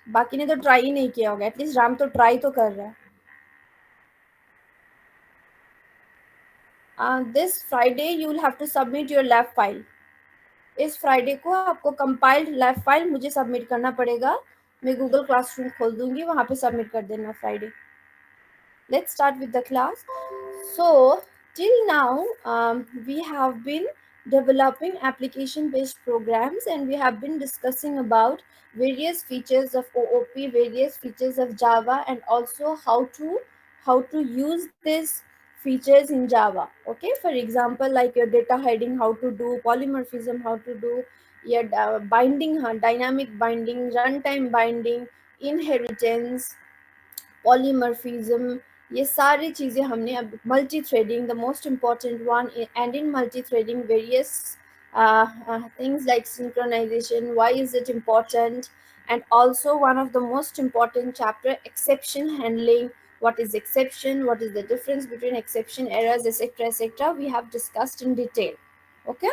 बाकी ने तो ट्राई ही नहीं किया होगा, एटलीस्ट राम तो ट्राई तो कर रहा है। This Friday you will have to submit your lab file. इस फ्राइडे को आपको कंपाइल्ड लैब फाइल मुझे सबमिट करना पड़ेगा। मैं गूगल क्लासरूम खोल दूंगी, वहां पे सबमिट कर देना Friday. Let's start with the class. So, till now, we have been developing application based programs, and we have been discussing about various features of OOP, various features of Java, and also how to use these features in Java. Okay, for example, like your data hiding, how to do polymorphism, how to do your binding, dynamic binding, runtime binding, inheritance, polymorphism, ये सारी चीज़ें हमने अब multi threading the most important one, and in multi threading various things like synchronization, why is it important, and also one of the most important chapter, exception handling. What is exception, what is the difference between exception, errors, etc, etc, we have discussed in detail. Okay,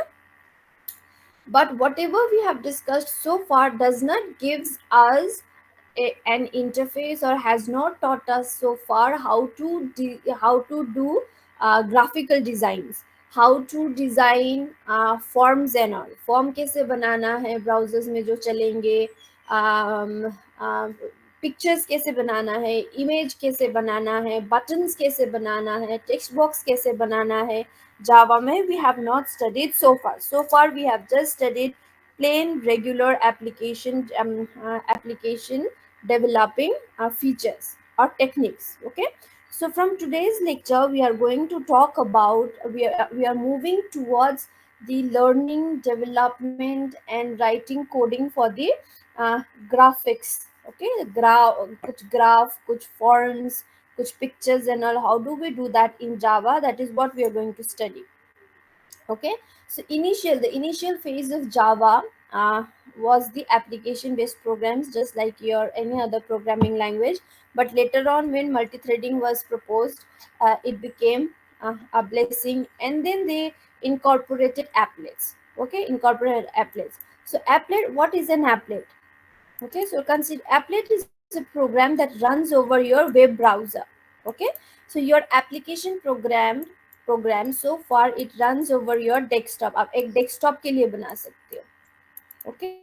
but whatever we have discussed so far does not gives us an interface, or has not taught us so far how to do graphical designs, how to design forms and all. Form कैसे बनाना है browsers में जो चलेंगे, pictures कैसे बनाना है, image कैसे बनाना है, buttons कैसे बनाना है, टेक्स्ट बॉक्स कैसे बनाना है Java में, we have not studied so far. So far we have just studied plain regular application developing features or techniques. Okay, so from today's lecture we are going to talk about, we are moving towards the learning, development and writing coding for the graphics. Okay, kuch graph, kuch forms, kuch pictures and all, how do we do that in Java? That is what we are going to study. Okay, so the initial phase of Java was the application based programs, just like your any other programming language. But later on, when multi-threading was proposed, it became a blessing, and then they incorporated applets. Okay, incorporated applets. So applet, what is an applet? Okay, so consider applet is a program that runs over your web browser. Okay, so your application program so far it runs over your desktop. आप एक desktop के लिए बना सकते हो. Okay,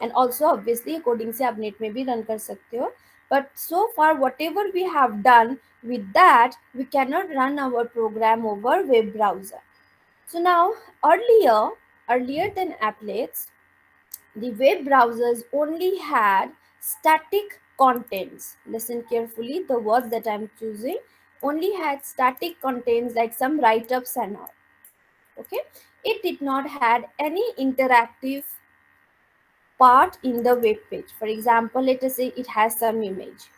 and also obviously coding से आप net में भी run कर सकते हो. But so far whatever we have done with that, we cannot run our program over web browser. So now earlier than applets, the web browsers only had static contents. Listen carefully, the words that I'm choosing only had static contents like some write-ups and all. Okay, it did not had any interactive part in the web page. For example, let us say it has some image.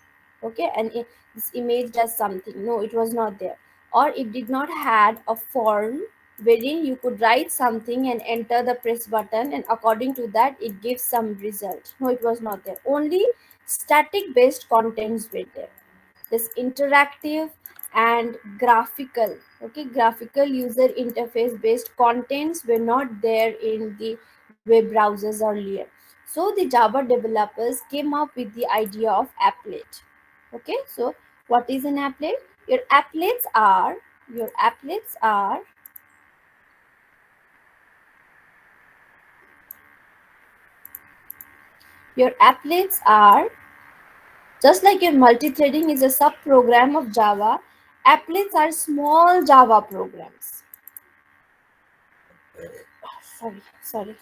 Okay, and this image does something. No, it was not there. Or it did not had a form wherein you could write something and enter the press button, and according to that it gives some result. No, it was not there. Only static based contents were there. This interactive and graphical, okay, graphical user interface based contents were not there in the web browsers earlier. So the Java developers came up with the idea of applet. Okay, so what is an applet? Your applets are your applets are your applets are just like your multi-threading is a sub-program of Java. Applets are small Java programs. Sorry.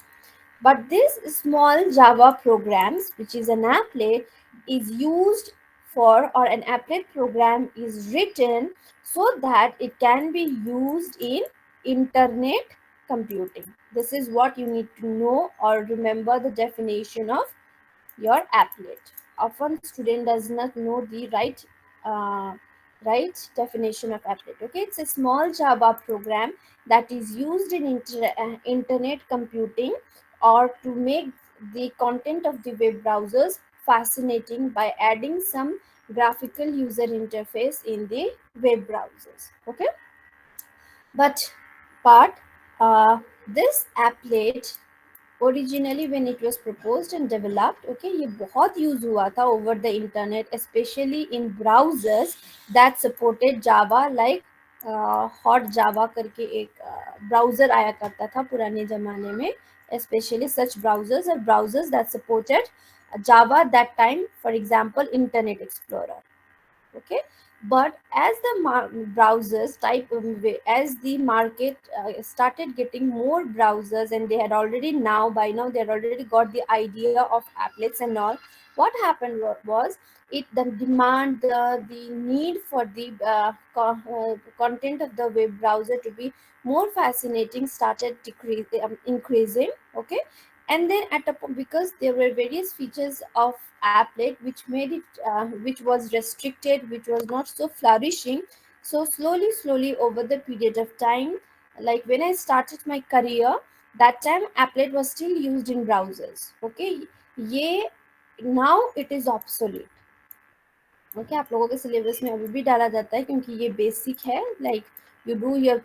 But this small Java programs, which is an applet, is used for, or an applet program is written so that it can be used in internet computing. This is what you need to know or remember the definition of your applet. Often student does not know the uh, right definition of applet. Okay, it's a small Java program that is used in internet computing, or to make the content of the web browsers fascinating by adding some graphical user interface in the web browsers. Okay, but but this applet originally when it was proposed and developed, okay, ये बहुत use हुआ था over the internet, especially in browsers that supported Java, like hot Java करके एक browser आया करता था पुराने ज़माने में, especially such browsers or browsers that supported Java that time, for example Internet Explorer. Okay, but as the browsers type as the market started getting more browsers, and they had already now by now they had already got the idea of applets and all, what happened was it the demand, the need for the content of the web browser to be more fascinating started increasing. Okay, and then at a because there were various features of applet which made it which was restricted, which was not so flourishing. So slowly over the period of time, like when I started my career, that time applet was still used in browsers. Okay, ye now it is obsolete. Okay, आप लोगों के syllabus में अभी भी डाला जाता है क्योंकि ये बेसिक है, like you do your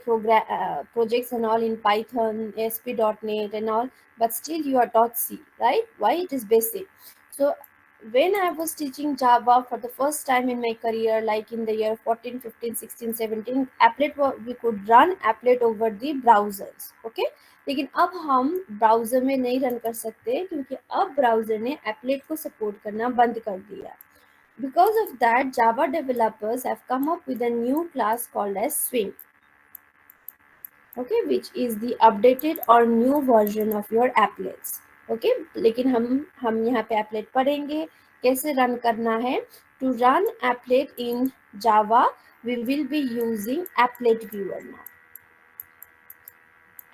projects and all in Python, ASP.NET and all, but still you are taught C, right? Why? It is basic. So when I was teaching Java for the first time in my career, like in the year 14, 15, 16, 17, applet we could run applet over the browsers. Okay, लेकिन अब हम browser में नहीं run कर सकते क्योंकि अब browser ने applet को सपोर्ट करना बंद कर दिया. Because of that, Java developers have come up with a new class called as Swing, okay, which is the updated or new version of your applets. Okay, लेकिन हम यहाँ पे applet पढ़ेंगे कैसे run करना है. To run applet in Java, we will be using applet viewer now.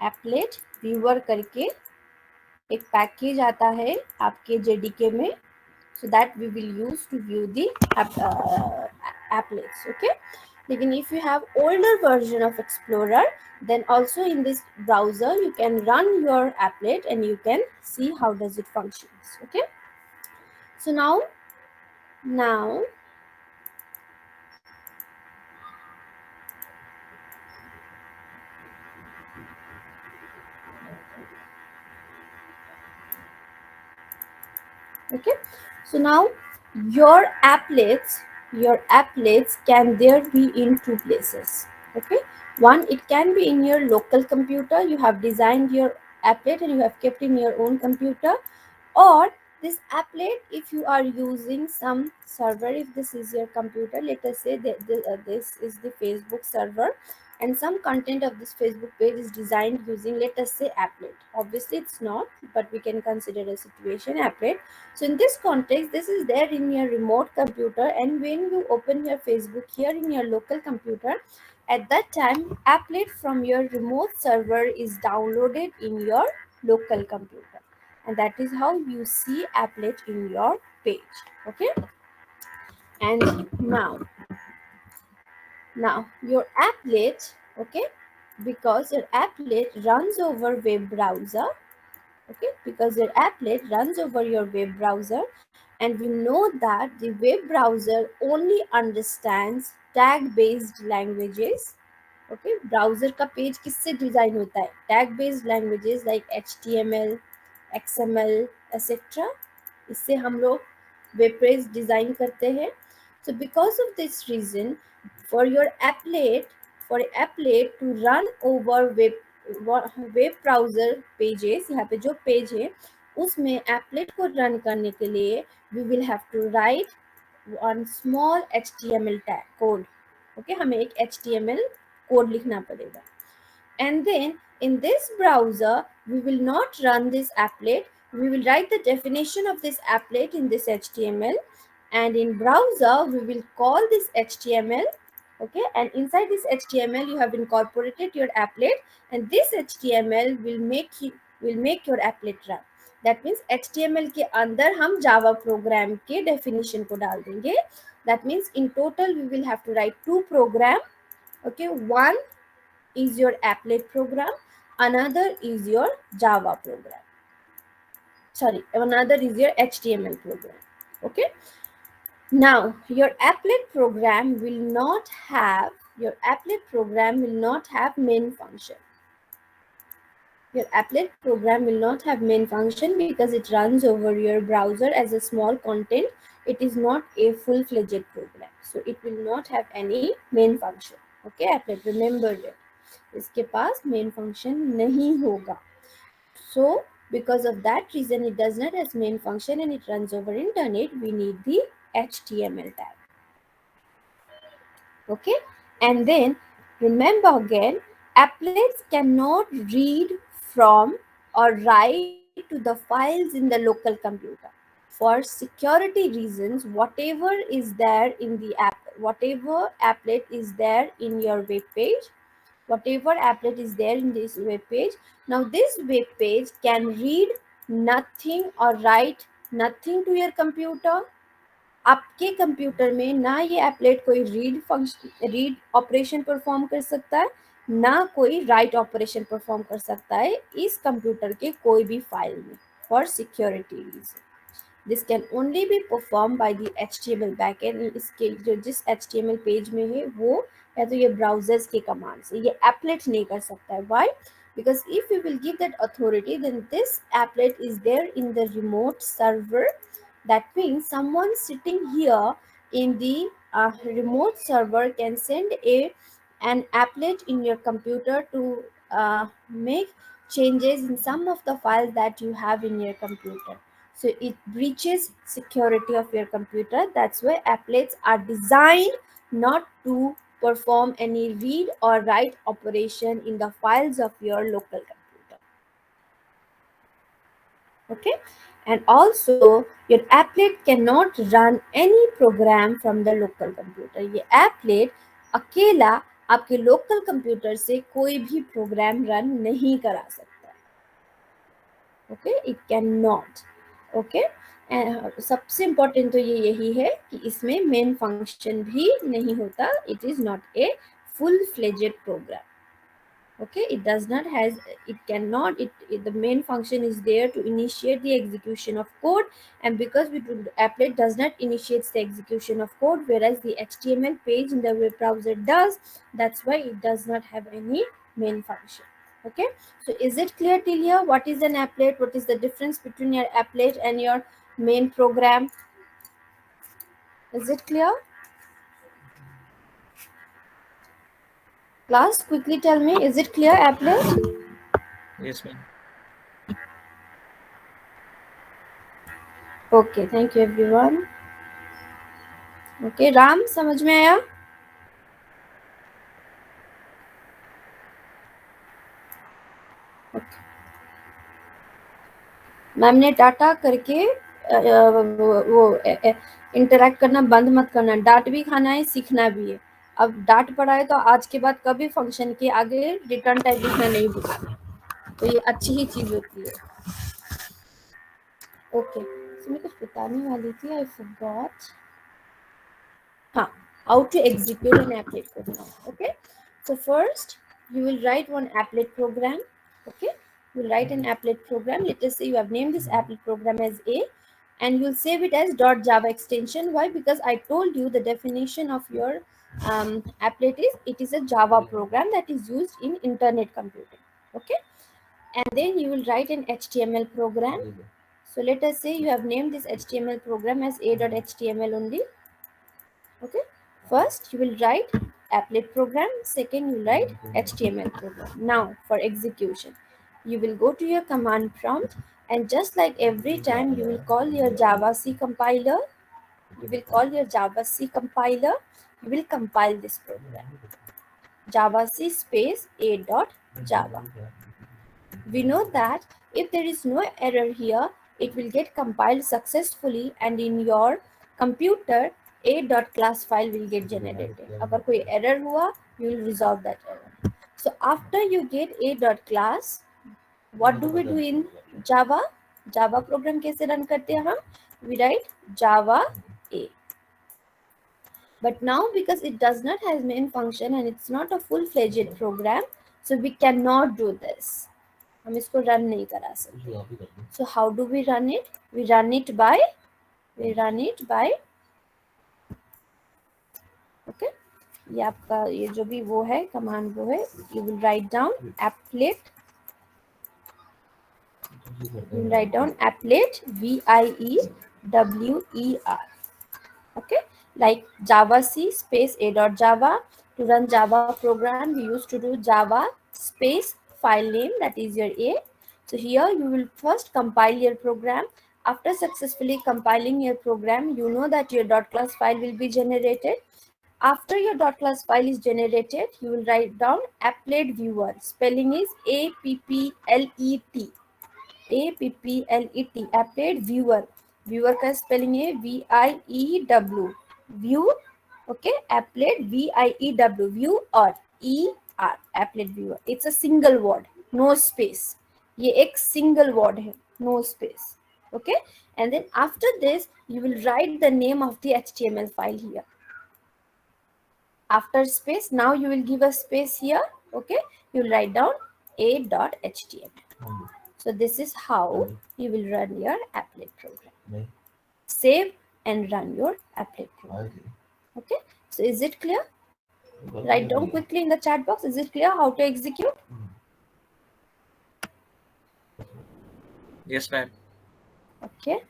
applet viewer करके एक पैकेज आता है आपके JDK में, so that we will use to view the applets. Okay, लेकिन if you have older version of Explorer, then also in this browser you can run your applet and you can see how does it functions. Okay, so now okay, so now your applets your applets can there be in two places. Okay, one, it can be in your local computer, you have designed your applet and you have kept in your own computer, or this applet if you are using some server. If this is your computer, let us say that this is the Facebook server and some content of this Facebook page is designed using, let us say, applet. Obviously it's not, but we can consider a situation applet. So in this context, this is there in your remote computer, and when you open your Facebook here in your local computer, at that time applet from your remote server is downloaded in your local computer, and that is how you see applet in your page. Okay, and now your applet, okay, because your applet runs over web browser. Okay, because your applet runs over your web browser, and we know that the web browser only understands tag based languages. Okay, browser का page किससे design होता है? Tag based languages like HTML, XML etcetera, इससे हम लोग web page design करते हैं. So because of this reason, for your applet for applet to run over web browser pages, यहाँ पे जो पेज है उसमें applet को रन करने के लिए we will have to write one small HTML tag code. Okay, हमें एक HTML कोड लिखना पड़ेगा. And then in this browser we will not run this applet, we will write the definition of this applet in this HTML, and in browser we will call this HTML. Okay, and inside this HTML you have incorporated your applet, and this HTML will make your applet run. That means HTML के अंदर हम Java program के definition को डाल देंगे. That means in total we will have to write two program. Okay, one is your applet program, another is your Java program. Sorry, another is your HTML program. Okay, now your applet program will not have main function. Your applet program will not have main function because it runs over your browser as a small content. It is not a full-fledged program. So it will not have any main function. Okay, applet, remember it. इसके पास main function नहीं होगा. So because of that reason, it does not have main function and it runs over internet. We need the HTML tag. Okay, and then remember again, applets cannot read from or write to the files in the local computer. For security reasons, whatever is there in the app, whatever applet is there in your web page, whatever applet is there in this web page, now this web page can read nothing or write nothing to your computer. आपके computer में ना ये applet कोई read operation perform कर सकता है, ना कोई राइट ऑपरेशन परफॉर्म कर सकता है इस कंप्यूटर के कोई भी फाइल में, for security reason. This can only be perform by the HTML backend. इसके जो जिस HTML पेज में है वो या तो ये ब्राउजर्स के कमांड से, ये एप्लेट नहीं कर सकता है. Why? Because if you will give that authority, then this applet is there in the remote server. That means someone sitting here in the remote server can send an applet in your computer to make changes in some of the files that you have in your computer. So it breaches security of your computer. That's why applets are designed not to perform any read or write operation in the files of your local computer. Okay, and also your applet cannot run any program from the local computer. ये applet अकेला आपके local computer से कोई भी program run नहीं करा सकता. Okay, it can not. Okay, सबसे इम्पोर्टेंट तो ये यही है कि इसमें मेन फंक्शन भी नहीं होता. It is not a full fledged program. Okay, it does not has, it cannot, the main function is there to initiate the execution of code, and because applet does not initiate the execution of code, whereas the HTML page in the web browser does, that's why it does not have any main function. Okay, so is it clear till here? What is an applet? What is the difference between your applet and your main program? Is it clear? Class, quickly tell me, is it clear, applet? Yes, ma'am. Okay, thank you everyone. Okay, Ram समझ में आया? Ma'am ने data करके वो interact करना बंद मत करना. डांट भी खाना है, सीखना भी है. अब डांट पड़ा है तो आज के बाद कभी फंक्शन के आगे रिटर्न टाइप लिखना नहीं भूलना. तो ये अच्छी ही चीज होती है. ओके, so मैं कुछ बताने वाली थी, आई फॉरगॉट. हाँ, how to execute an applet program. Okay, so first you will write one applet program. Okay, you'll write an applet program. Let us say you have named this applet program as A, and you'll save it as .java extension. Why? Because I told you the definition of your applet is, it is a Java program that is used in internet computing. Okay, and then you will write an HTML program. So let us say you have named this HTML program as a.html only. Okay, first you will write applet program, second you will write HTML program. Now for execution, you will go to your command prompt, and just like every time you will call your Java C compiler, you will call your Java C compiler, you will compile this program, Java C space a.java. We know that if there is no error here, it will get compiled successfully, and in your computer a.class file will get generated. अगर कोई error हुआ, you will resolve that error. So after you get a.class, what do we do in Java? Java program कैसे run करते हैं हम? We write Java A. But now because it does not have main function and it's not a full-fledged program, so we cannot do this. हम इसको run नहीं करा सकते. So how do we run it? We run it by okay, ये आपका ये जो भी वो है कमांड वो है, you will write down applet You write down applet, VIEWER. Okay, like Java C space a dot Java. To run Java program, we used to do Java space file name, that is your A. So here you will first compile your program. After successfully compiling your program, you know that your .class file will be generated. After your .class file is generated, you will write down applet viewer. Spelling is APPLET. APPLET, applet viewer. Viewer का spelling है VIEW. View, okay, applet VIEW, view or ER, applet viewer. It's a single word, no space. ये एक single word है, no space. Okay, and then after this, you will write the name of the HTML file here. After space, now you will give a space here. Okay, you will write down a.html. So this is how you will run your applet program. Save and run your applet program. Okay, so is it clear? Write down quickly in the chat box. Is it clear how to execute? Yes, ma'am. Okay.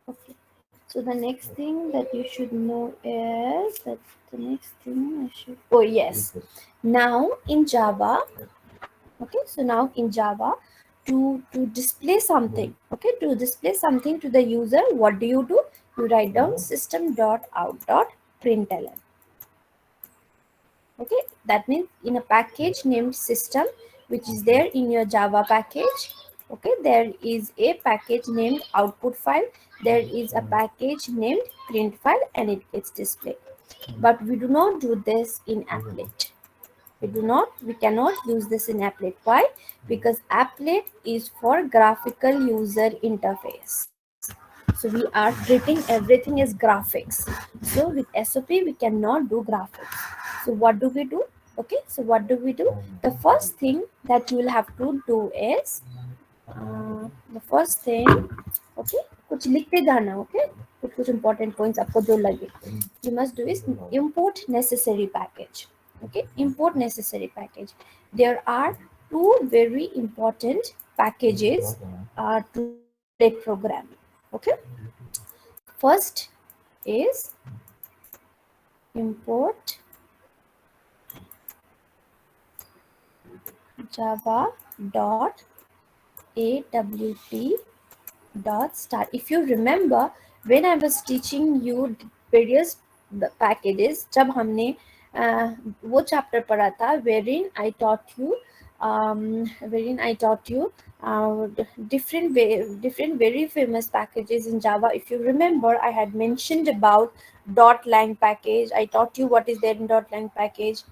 Okay. So the next thing that you should know is that the next thing I should. Oh yes. Now in Java. Okay. So now in Java, to display something. Okay. To display something to the user, what do? You write down system.out.println. Okay, that means in a package named system, which is there in your Java package. Okay, there is a package named output file, there is a package named print file, and it gets displayed. But we do not do this in applet. We cannot use this in applet. Why? Because applet is for graphical user interface. So we are treating everything as graphics. So with SOP we cannot do graphics. So what do? Okay, so what do? The first thing that you will have to do is the first thing, okay, कुछ लिखते जाना, okay, कुछ important points आपको जो लगे. You must do is import necessary package. Okay, import necessary package. There are two very important packages to do applet programming. Okay, first is import java dot awt dot start. If you remember, when I was teaching you various packages, जब हमने वो chapter पढ़ा था, wherein I taught you different very famous packages in Java. If you remember, I had mentioned about .lang package. I taught you what is there in .lang package.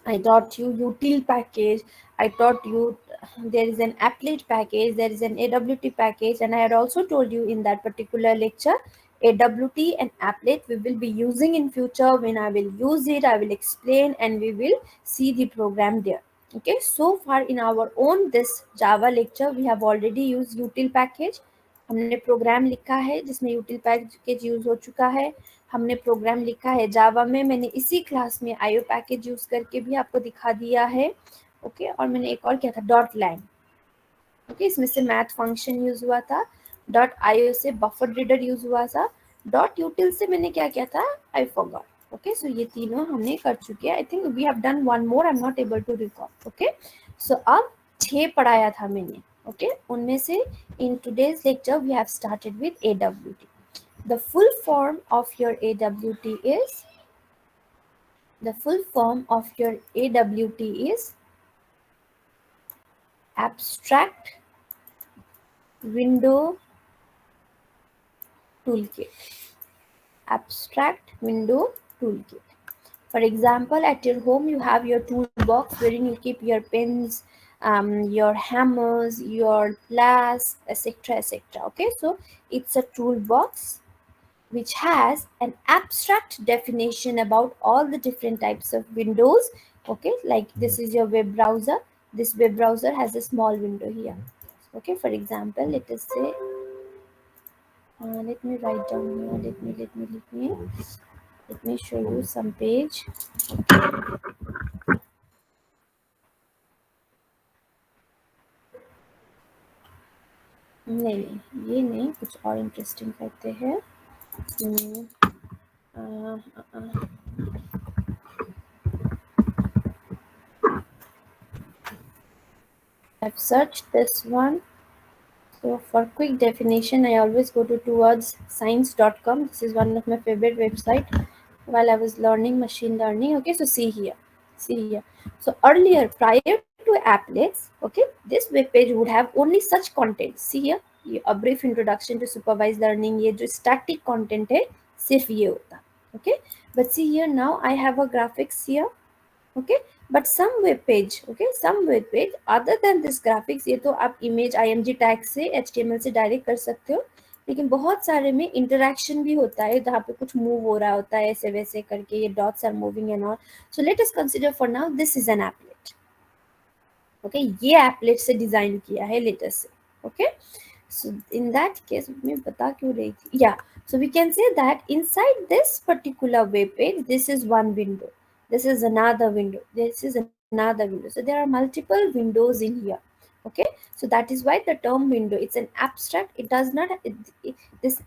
I taught you util package. I taught you there is an applet package, there is an AWT package, and I had also told you in that particular lecture, AWT and applet we will be using in future. When I will use it, I will explain and we will see the program there. Okay, so far in our own this Java lecture, we have already used util package. हमने programme लिखा है जिसमें util package use हो चुका है. हमने programme लिखा है जावा में. मैंने इसी क्लास में आईओ पैकेज यूज करके भी आपको दिखा दिया है. ओके, और मैंने एक और क्या था, डॉट लैंग. ओके, इसमें से मैथ फंक्शन यूज हुआ था. डॉट आईओ से बफर रीडर यूज हुआ था. डॉट यूटिल से मैंने क्या किया था, आई फॉरगॉट. ओके, सो ये तीनों हमने कर चुके हैं. I think we have done one more, I am not able to recall. Okay, so अब 6 पढ़ाया था मैंने. ओके, उनमें से in today's lecture we have started with AWT. The full form of your AWT is abstract window toolkit. Abstract window toolkit. For example, at your home you have your toolbox wherein you keep your pens, your hammers, your pliers, etc., etc. Okay, so it's a toolbox which has an abstract definition about all the different types of windows. Okay, like this is your web browser. This web browser has a small window here. Okay, for example, let us say, let me write down here. Let me show you some page. नहीं नहीं, ये नहीं, कुछ और interesting करते हैं. Hmm, uh, uh, uh. I've searched this one. So for quick definition, I always go to towards science.com. This is one of my favorite website while I was learning machine learning. Okay, so see here. So earlier, prior to applets, okay, this web page would have only such content. See here, a brief introduction to supervised learning. ये जो static content है, सिर्फ ये होता. Okay, but see here now I have a graphics here. Okay, but some web page other than this graphics, ये तो आप image img tag से html से डायरेक्ट कर सकते हो, लेकिन बहुत सारे में इंटरेक्शन भी होता है जहाँ पे कुछ मूव हो रहा होता है ऐसे वैसे करके, ये dots are moving and all. So let us consider for now this is an applet. Okay, ये एप्लेट से डिजाइन किया है लेटर से. Okay, so in that case मैं बता क्यों रही थी, yeah, so we can say that inside this particular web page, this is one window, this is another window, this is another window, so there are multiple windows in here. Okay, so that is why the term window, it's an abstract, it does not this,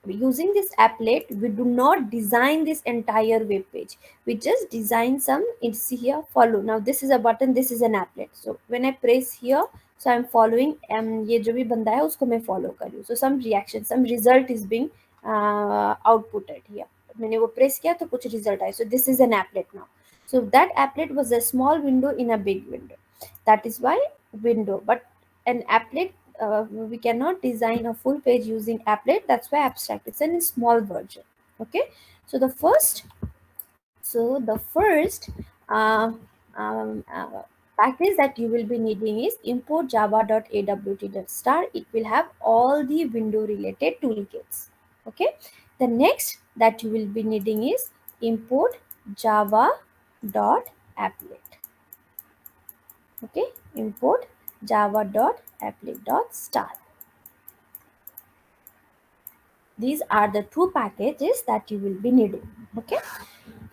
using this applet we do not design this entire web page, we just design some. It's here follow, now this is a button, this is an applet, so when I press here, so I'm following, ये जो भी बंदा है उसको मैं follow कर रही हूँ, so some reaction, some result is being outputted here. मैंने वो press किया तो कुछ result आया, so this is an applet now. So that applet was a small window in a big window, that is why window. But an applet, we cannot design a full page using applet, that's why abstract, it's in a small version. Okay, so the first uh, um, uh, package that you will be needing is import java.awt.star. It will have all the window related toolkits. Okay, the next that you will be needing is import java.applet. Okay, import java.applet.star. These are the two packages that you will be needing. Okay,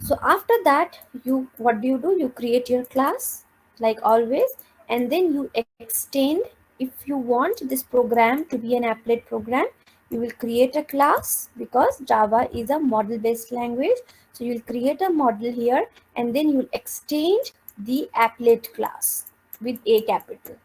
so after that, you, what do, you create your class like always, and then you extend. If you want this program to be an applet program, you will create a class, because Java is a model based language, so you will create a model here, and then you will extend the applet class with a capital.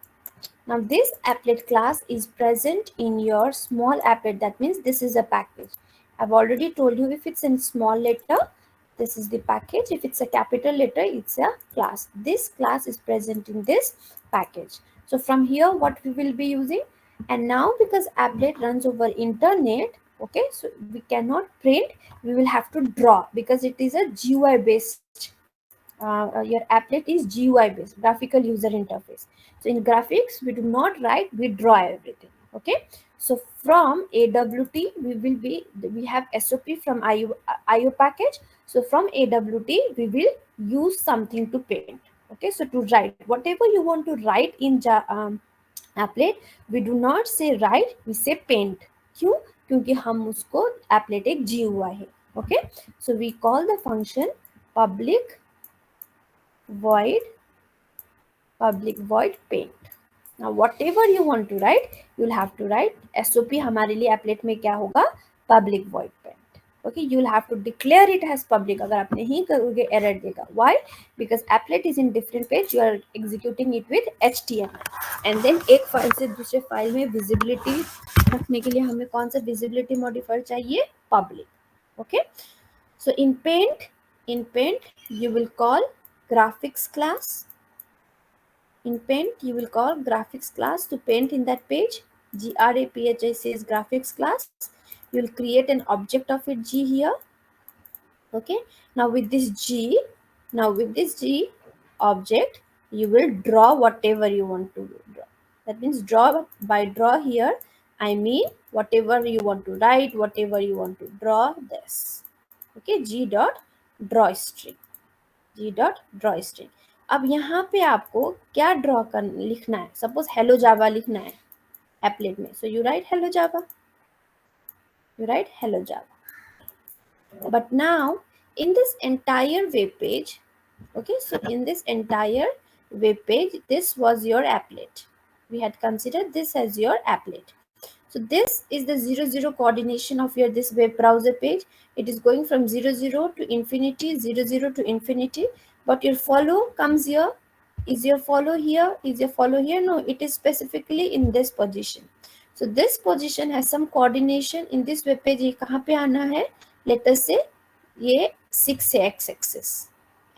Now this applet class is present in your small applet, that means this is a package. I've already told you, if it's in small letter, this is the package. If it's a capital letter, it's a class. This class is present in this package. So from here, what we will be using, and now because applet runs over internet, okay, so we cannot print, we will have to draw, because it is a GUI based, your applet is GUI based, graphical user interface. So in graphics, we do not write, we draw everything. Okay, so from AWT, we have SOP from IO package. So from AWT, we will use something to paint. Okay, so to write whatever you want to write in applet, we do not say write, we say paint. क्यों? क्योंकि हम उसको applet एक GUI है. Okay, so we call the function public void paint. Now whatever you want to write, you'll have to write SOP. हमारे लिए applet में क्या होगा? Public void paint. Okay, you'll have to declare it as public. अगर आप नहीं करोगे, error देगा. Why? Because applet is in different page. You are executing it with HTML. And then एक फाइल से दूसरे फाइल में visibility रखने के लिए हमें कौन सा visibility modifier चाहिए? Public. Okay. So in paint, you will call graphics class. In paint, you will call graphics class to paint in that page. graphics is graphics class. You will create an object of it G here. Okay. Now with this G object, you will draw whatever you want to draw. That means draw here, I mean whatever you want to write, whatever you want to draw, this. Okay, G dot draw string. अब यहाँ पे आपको क्या draw कर लिखना है? Suppose hello जावा लिखना है एप्लेट में, so you right hello Java, but now in this entire web page, okay, so in this entire web page, this was your applet. We had considered this as your applet. So this is the 0 0 coordination of your this web browser page. It is going from 0 0 to infinity, 0 0 to infinity. But your follow comes here. Is your follow here? Is your follow here? No, it is specifically in this position. So this position has some coordination in this web page. ये कहाँ पे आना है? Let us say ये 6 है x axis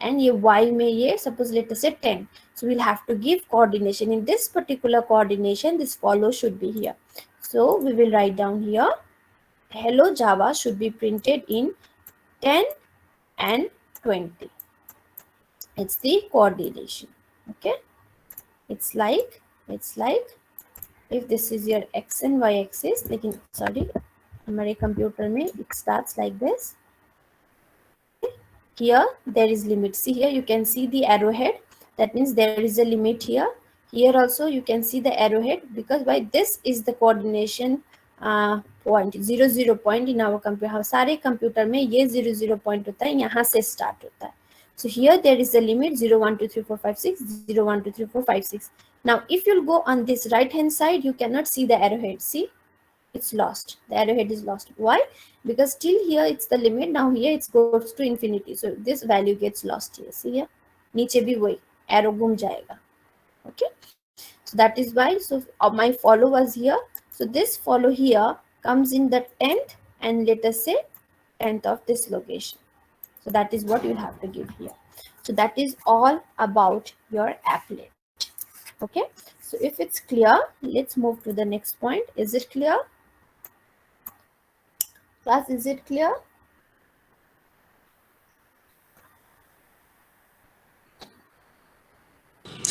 and ये y में ये suppose let us say 10. So we'll have to give coordination. In this particular coordination, this follow should be here. So we will write down here, hello Java should be printed in 10 and 20. It's the coordination. Okay. It's like if this is your x and y axis, लेकिन sorry हमारे computer में it starts like this. Here there is limit. See here you can see the arrowhead. That means there is a limit here. Here also you can see the arrowhead, because why this is the coordination point 0 0 point in our computer. हाँ सारे computer में ये 0 0 point होता है, यहाँ से start होता है. So here there is a limit 0 1 2 3 4 5 6 0 1 2 3 4 5 6. Now if you'll go on this right hand side, you cannot see the arrowhead. See, it's lost. The arrowhead is lost. Why? Because till here it's the limit. Now here it goes to infinity. So this value gets lost here. See here, नीचे भी वही arrow घूम जाएगा. Okay. So that is why. So my follow was here. So this follow here comes in the 10th and let us say 10th of this location. So that is what you'll have to give here. So that is all about your applet. Okay. So if it's clear, let's move to the next point. Is it clear? Class, is it clear?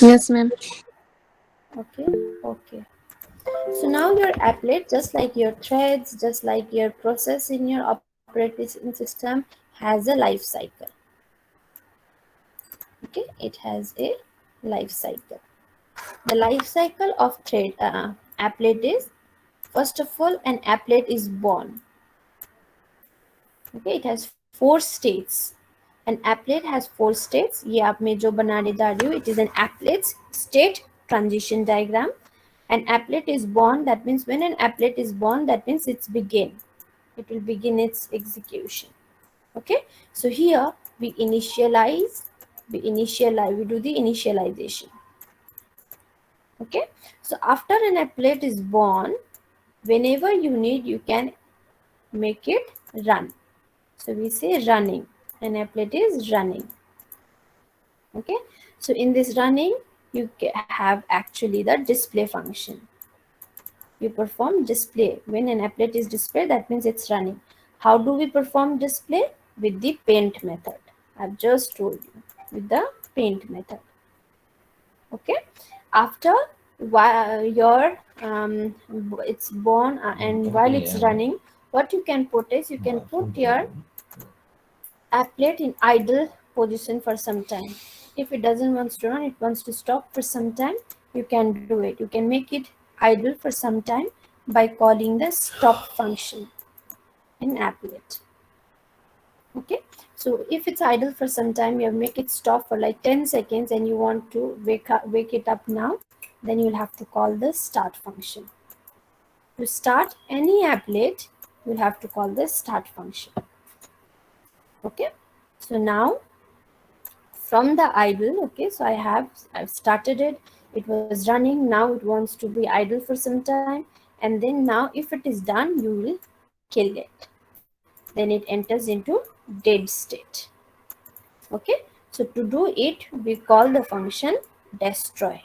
Yes, ma'am. Okay. Okay. So now your applet, just like your threads, just like your process in your operating system, has a life cycle. Okay, it has a life cycle. The life cycle of thread applet is, first of all, an applet is born. Okay, it has 4 states. An applet has 4 states. ये आप में जो बनाने जा रही हूँ, it is an applet's state transition diagram. An applet is born. That means when an applet is born, that means it's begin. It will begin its execution. Okay. So here we initialize. We do the initialization. Okay. So after an applet is born, whenever you need, you can make it run. So we say running. An applet is running. Okay. So in this running, you have actually the display function. You perform display. When an applet is displayed, that means it's running. How do we perform display? With the paint method. I've just told you, with the paint method. Okay. After your it's born and while it's running, what you can put is, you can put your applet in idle position for some time. If it doesn't want to run, it wants to stop for some time, you can do it. You can make it idle for some time by calling the stop function in applet. Okay, so if it's idle for some time, you make it stop for like 10 seconds and you want to wake it up now, then you'll have to call the start function. To start any applet, you'll have to call the start function. Okay, so now from the idle, okay, so I've started it, it was running, now it wants to be idle for some time, and then now if it is done, you will kill it, then it enters into dead state. Okay, so to do it, we call the function destroy.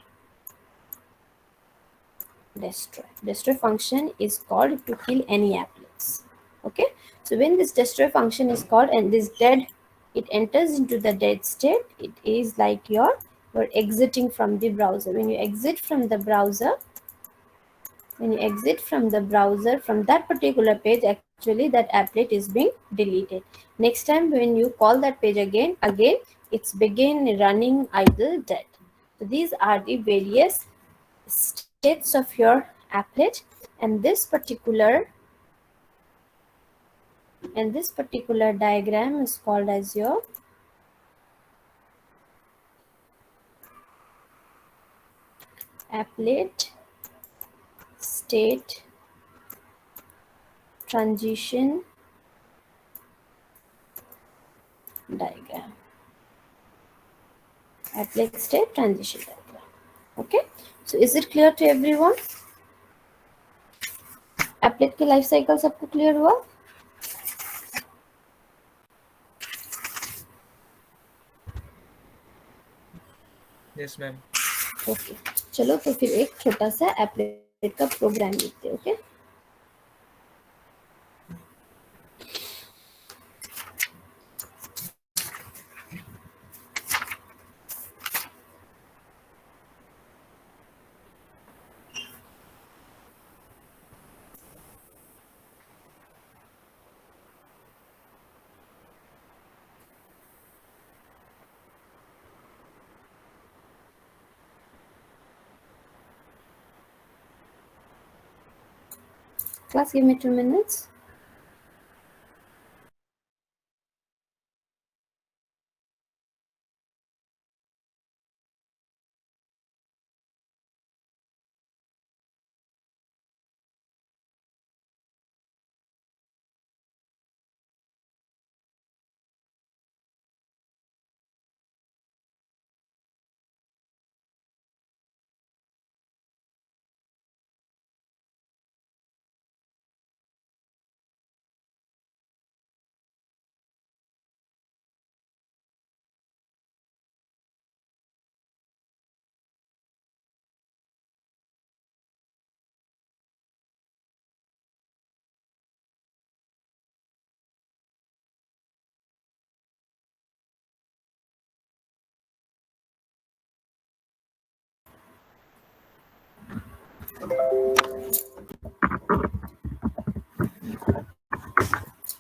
Destroy function is called to kill any applets. Okay, so when this destroy function is called and this dead, it enters into the dead state, it is like you're exiting from the browser. When you exit from the browser, from that particular page, actually that applet is being deleted. Next time when you call that page again, it's begin running idle dead. So these are the various states of your applet, and this particular diagram is called as your applet state transition diagram. Applet state transition diagram. Okay, so is it clear to everyone? Applet की life cycle सबको clear हुआ? Yes, ma'am. Okay, चलो तो फिर एक छोटा सा applet का प्रोग्राम लिखते हैं. Okay, class, give me 2 minutes.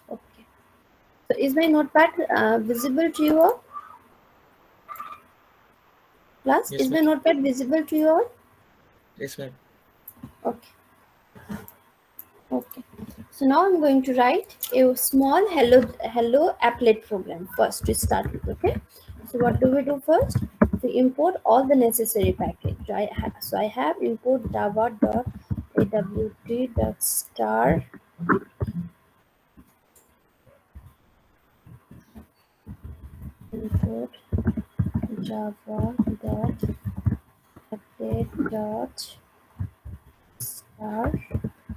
Okay, so is my notepad visible to you all? Class, Yes, is ma'am. my notepad visible to you all? Yes, ma'am. Okay. Okay, so now I'm going to write a small hello applet program first to start with. Okay, so what do we do first? We import all the necessary package. So I have import java.awt.star, import java.applet.star.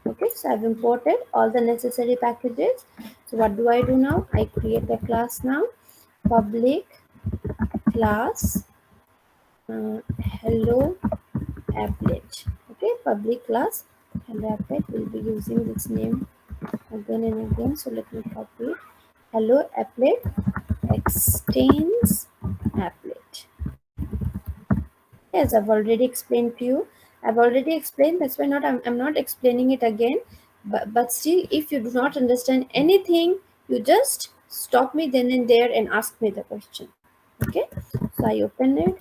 Okay, so I've imported all the necessary packages. So what do I do now? I create a class now, public class hello applet. Okay, public class hello applet. We'll be using this name again and again. So let me copy it. Hello applet extends applet. Okay, as I've already explained to you, I've already explained. That's why I'm not explaining it again. But still, if you do not understand anything, you just stop me then and there and ask me the question. Okay, so I open it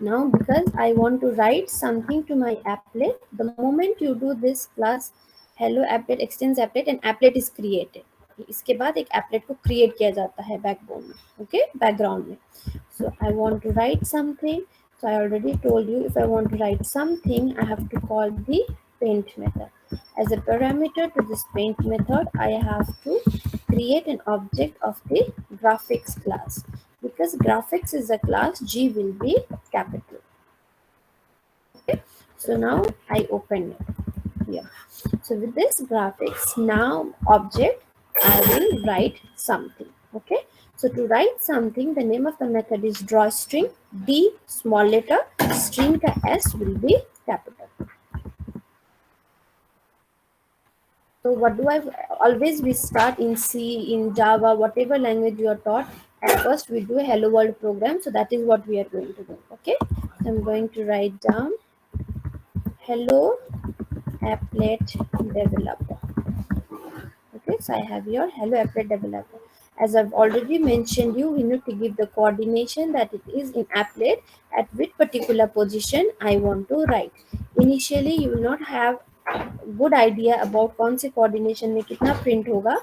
now because I want to write something to my applet. The moment you do this class hello applet extends applet and applet is created, इसके बाद एक applet को create किया जाता है backbone में, okay, background में. So I want to write something. So I already told you, if I want to write something, I have to call the paint method. As a parameter to this paint method, I have to create an object of the graphics class. Because graphics is a class, G will be capital. Okay, so now I open it here. So with this graphics now object, I will write something. Okay, so to write something, the name of the method is drawString. D small letter, string ka S will be capital. So what do I always we start in C, in Java, whatever language you are taught. At first we do a hello world program. So that is what we are going to do. Okay, so I'm going to write down hello applet developer. Okay, so I have your hello applet developer. As I've already mentioned you, we need to give the coordination that it is in applet at which particular position I want to write. Initially you will not have good idea about कौन से coordination में कितना print होगा.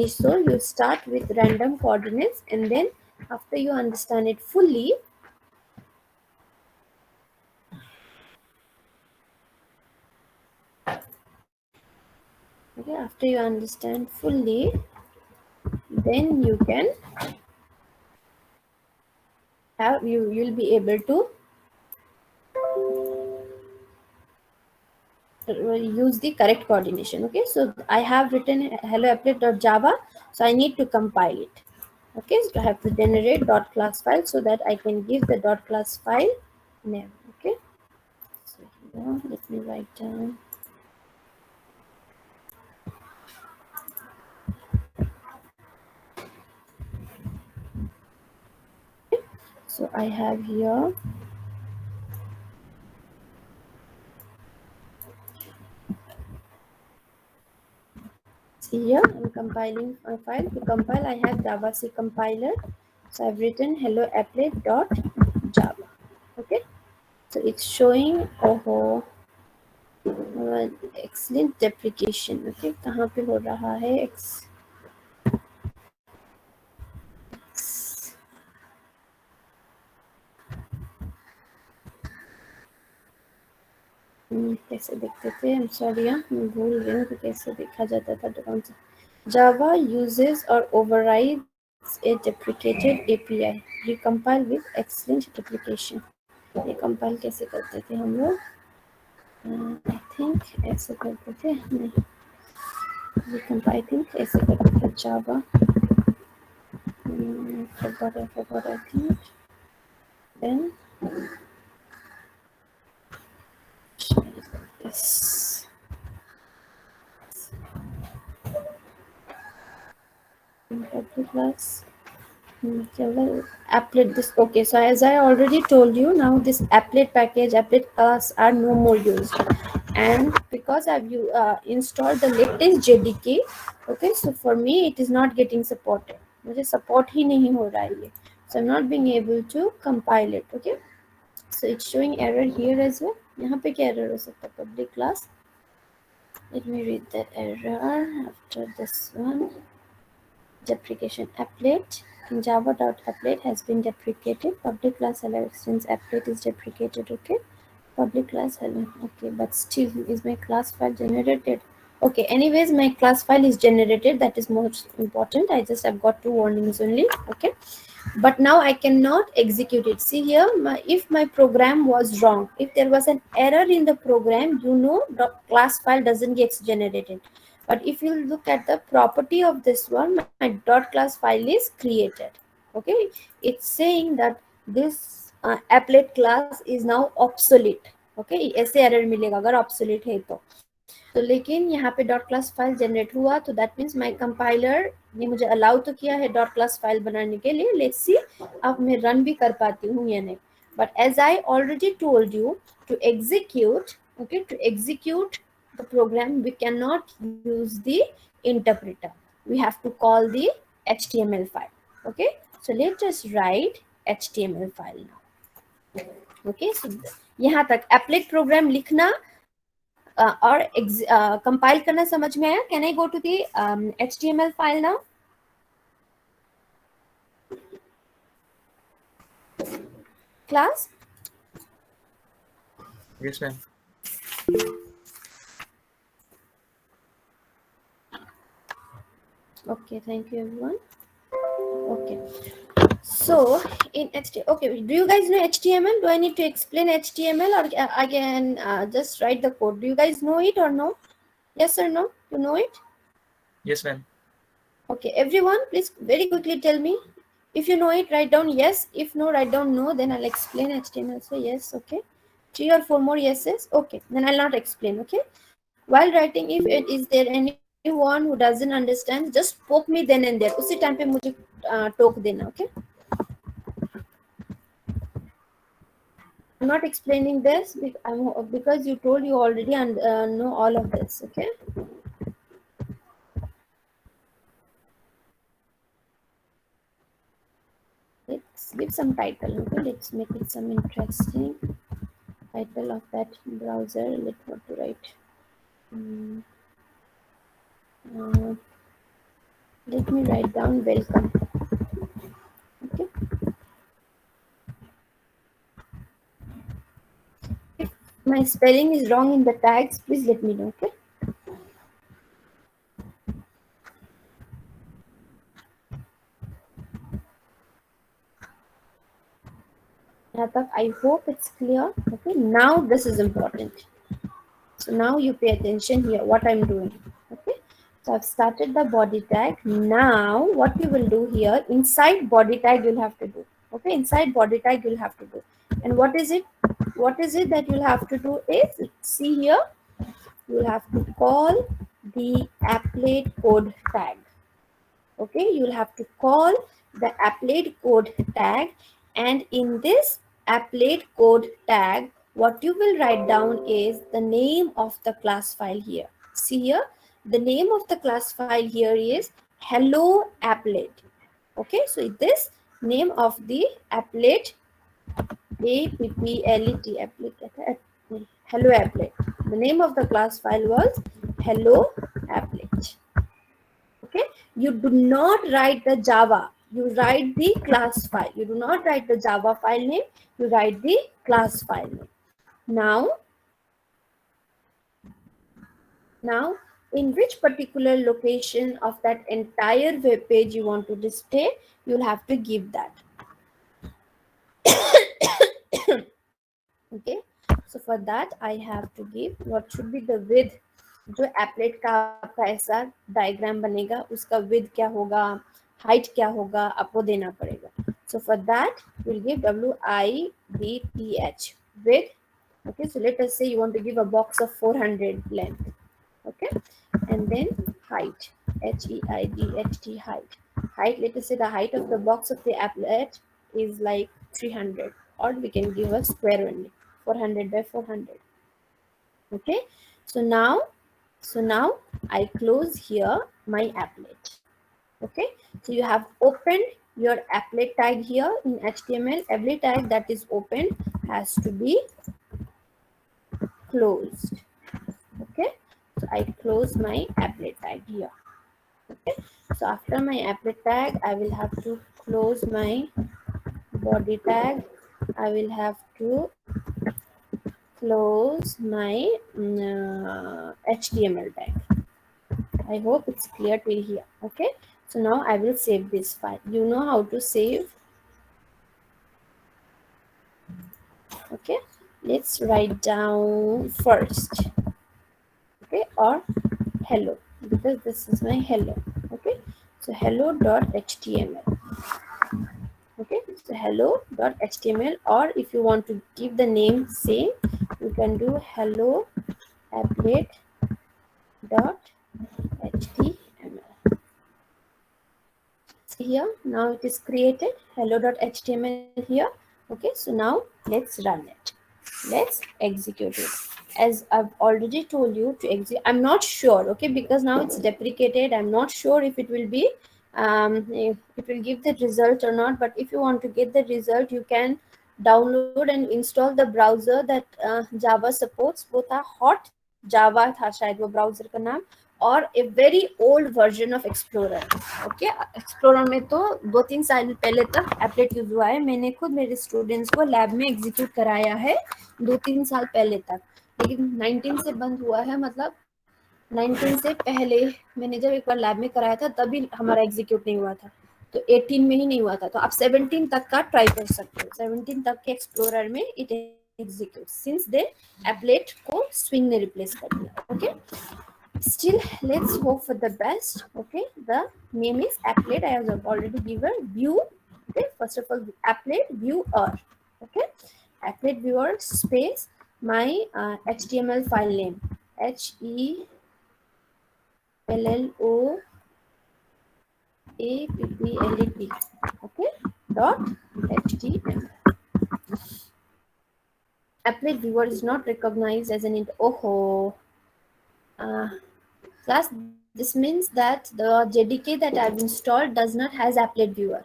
So you start with random coordinates and then after you understand it fully, Okay, after you understand fully, then you can have you'll be able to use the correct coordination. Okay, so I have written hello applet.java, so I need to compile it. Okay, so I have to generate dot class file so that I can give the dot class file name. Okay, so here let me write down. Okay, so I have here, see here I'm compiling a file. To compile I have java c compiler, so I've written hello applet.java. Okay, so it's showing, oh, excellent depreciation. Okay, कहाँ पे हो रहा है कैसे देखते थे, I'm sorry, मैं भूल गई हूँ कि कैसे देखा जाता था. कौन सा Java uses or overrides a deprecated API. Recompile with excellent deprecation. Recompile कैसे करते थे हम लोग? I think ऐसे करते थे. नहीं, recompile I think ऐसे करते थे. Java. Forgot I think. Then this. Class. Applet this. Okay, so as I already told you, now this applet package, applet class are no more used, and because I've installed the latest JDK. Okay, so for me it is not getting supported. मुझे support ही नहीं हो रहा है ये, so I'm not being able to compile it. Okay, so it's showing error here as well. यहाँ पे क्या error हो सकता है? Public class. Let me read that error after this one. Deprecation applet java.applet has been deprecated. Public class hello since applet is deprecated. Okay, public class hello. Okay, but still is my class file generated? Okay, anyways my class file is generated. That is most important. I just have got two warnings only. Okay, but now I cannot execute it. See here, if my program was wrong, if there was an error in the program, the class file doesn't get generated. But if you look at the property of this one, my dot class file is created. Okay, it's saying that this applet class is now obsolete. Okay, ऐसे error मिलेगा अगर obsolete है तो लेकिन यहाँ पे dot class file generate हुआ, तो दैट मीन्स माय कंपाइलर ने मुझे अलाउ तो किया है डॉट क्लास फाइल बनाने के लिए. लेट्स सी अब मैं रन भी कर पाती हूँ या नहीं. But as I already told you, to execute, okay, to execute the program we cannot use the interpreter. We have to call the html file. Okay, so let us write html file now. Okay, so यहाँ तक applet program लिखना और compile करना समझ में आया? Can I go to the HTML file now? Class? Yes, ma'am. Okay, thank you everyone. Okay, so in HTML, okay, do you guys know HTML? Do I need to explain HTML, or I can just write the code? Do you guys know it or no? Yes or no? You know it? Yes, ma'am. Okay, everyone, please very quickly tell me. If you know it, write down yes. If no, write down no. Then I'll explain HTML. So yes, okay. 3 or 4 more yeses. Okay, then I'll not explain. Okay. While writing, if it is there anyone who doesn't understand, just poke me then and there. उसी time पे मुझे टोक देना. Okay. I'm not explaining this because you told you already know all of this. Okay. Let's give some title. Okay. Let's make it some interesting title of that browser. Let what to write. Uh, let me write down welcome. Okay. If my spelling is wrong in the tags, please let me know. Okay. यहाँ तक I hope it's clear. Okay, now this is important. So now you pay attention here what I'm doing. Okay, so I've started the body tag. Now what you will do here, inside body tag you'll have to do. Okay, inside body tag you'll have to do. And what is it? What is it that you'll have to do is, see here, you'll have to call the applet code tag. Okay, you'll have to call the applet code tag, and in this applet code tag what you will write down is the name of the class file here. See here, the name of the class file here is hello applet. Okay, so this name of the applet, applet, applet, hello applet, the name of the class file was hello applet. Okay, you do not write the Java, you write the class file. You do not write the Java file name, you write the class file name. Now in which particular location of that entire web page you want to display, you'll have to give that. Okay, so for that I have to give what should be the width. जो applet का आपका ऐसा diagram बनेगा उसका with क्या होगा, height क्या होगा, आपको देना पड़ेगा. So for that we'll give width width. Okay, so let us say you want to give a box of 400 length. Okay, and then height, height, height, let us say the height of the box of the applet is like 300, or we can give a square only, 400 by 400. Okay, so now I close here my applet. Okay, so you have opened your applet tag here in HTML. Every tag that is opened has to be closed. Okay, so I close my applet tag here. Okay, so after my applet tag I will have to close my body tag. I will have to close my HTML tag. I hope it's clear till here. Okay, so now I will save this file. You know how to save. Okay, let's write down first. Okay, or hello, because this is my hello. Okay, so hello.html. Okay, so hello.html, or if you want to give the name same, you can do hello applet.html. See here, now it is created hello.html here. Okay, so now let's run it. Let's execute it. As I've already told you to execute, I'm not sure, okay, because now it's deprecated. I'm not sure if it will be if it will give the result or not. But if you want to get the result, you can download and install the browser that Java supports. Both are hot Java था शायद वो browser का नाम, और a very old version of Explorer. Okay, Explorer में तो 2-3 साल पहले तक एप्लेट यूज हुआ है. मैंने खुद मेरे स्टूडेंट्स को लैब में एग्जीक्यूट कराया है 2-3 साल पहले तक, लेकिन 19 से बंद हुआ है. मतलब 19 से पहले मैंने जब एक बार लैब में कराया था तभी हमारा एग्जीक्यूट नहीं हुआ था, तो 18 में ही नहीं हुआ था. तो आप 17 तक का ट्राई कर सकते हो. 17 तक के एक्सप्लोरर में it execute, since they applet को स्विंग ने रिप्लेस कर दिया. Okay, still let's hope for the best. Okay, the name is applet. I have already given view. Okay, first of all applet viewer. Okay, applet viewer space my HTML file name, HELLOAPPLET. Okay, dot HTML. Applet viewer is not recognized as an oh class. This means that the JDK that I've installed does not has applet viewer.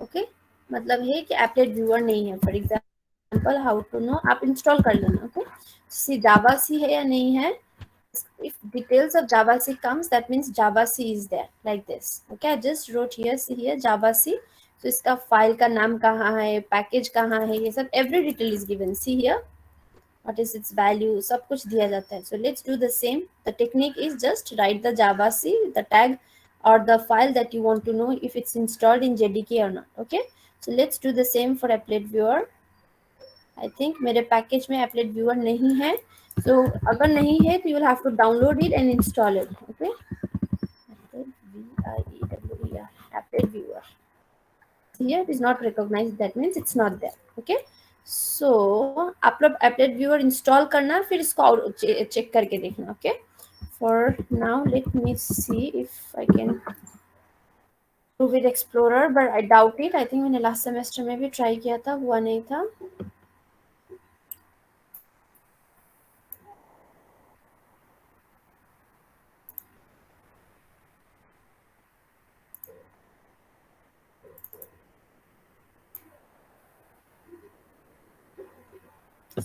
Okay, मतलब है कि applet viewer नहीं है. For example, how to know, आप install कर लेना. Okay, see Java C है या नहीं है. If details of Java C comes, that means Java C is there, like this. Okay, I just wrote here, see here Java C. So इसका file का नाम कहाँ है, package कहाँ है, ये सब every detail is given. See here, what is its value, सब कुछ दिया जाता है. So let's do the same. The technique is just write the Java C, the tag or the file that you want to know if it's installed in JDK or not. Okay, so let's do the same for applet viewer. I think मेरे package में applet viewer नहीं है, so अगर नहीं है तो you will have to download it and install it. Okay, VIEWER, applet viewer. Here it is not recognized, that means it's not there. Okay, so आप लोग applet viewer install करना, फिर इसको check करके देखना. Okay, for now let me see if I can do with explorer, but I doubt it. I think मैंने last semester में भी try किया था, हुआ नहीं था.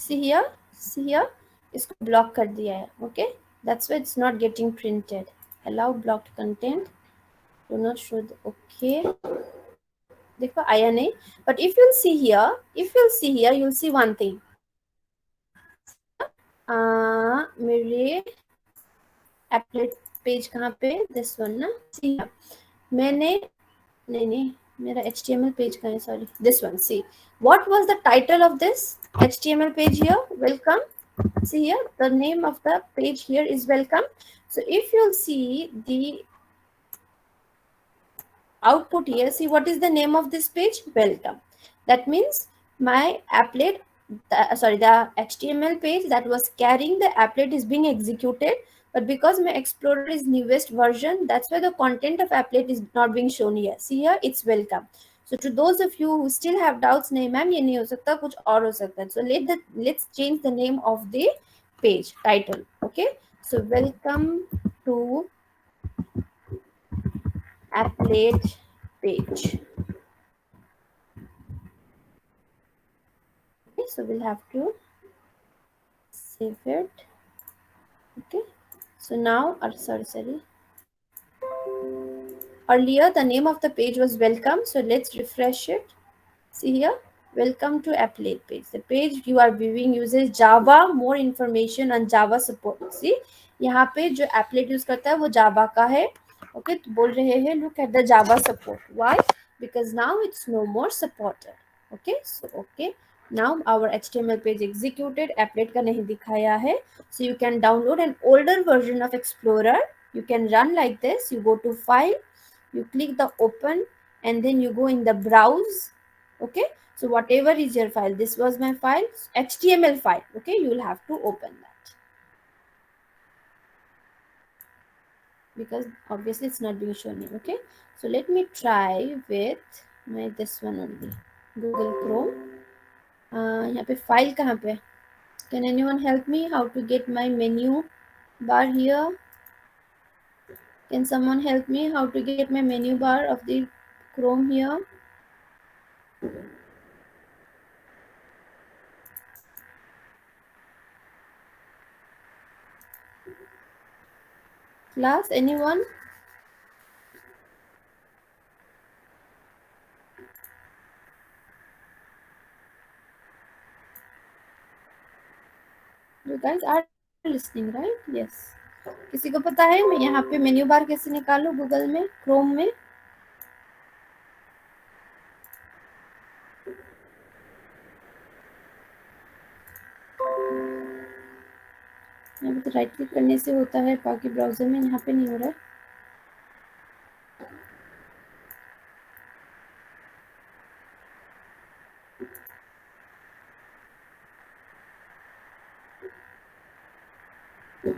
See here, इसको block कर दिया है. Okay, that's why it's not getting printed. Allow blocked content, do not show the, okay, देखो आया नहीं. But if you'll see here, you'll see one thing. मेरे एप्लेट पेज कहाँ पे, दिस वन ना. सी मैंने, नहीं मेरा HTML पेज कहाँ है, sorry, this one. See what was the title of this HTML page here? Welcome. See here, the name of the page here is welcome. So if you'll see the output here, see what is the name of this page? Welcome. That means my applet, the HTML page that was carrying the applet is being executed, but because my Explorer is newest version, that's why the content of applet is not being shown here. See here, it's welcome. So to those of you who still have doubts, नहीं ma'am ये नहीं हो सकता, कुछ और हो सकता है. So let's change the name of the page title. Okay, so welcome to applet page. Okay, so we'll have to save it. Okay, so now, sorry, earlier the name of the page was welcome, so let's refresh it. See here, welcome to applet page. The page you are viewing uses Java. More information on Java support. See, यहाँ पे जो applet use करता है वो Java का है. Okay, तो बोल रहे हैं look at the Java support. Why? Because now it's no more supported. Okay, so okay, now our HTML page executed. Applet का नहीं दिखाया है. So you can download an older version of Explorer. You can run like this. You go to file, you click the open, and then you go in the browse. Okay, so whatever is your file, this was my file, HTML file. Okay, you will have to open that because obviously it's not being shown here. Okay, so let me try with my this one only, Google Chrome. यहाँ पे file कहाँ पे? Can anyone help me how to get my menu bar here? Can someone help me how to get my menu bar of the Chrome here? Class, anyone? You guys are listening, right? Yes. किसी को पता है मैं यहाँ पे menu bar कैसे निकालूं Google में, क्रोम में? यहाँ पे तो राइट क्लिक करने से होता है, बाकी ब्राउजर में यहाँ पे नहीं हो रहा है.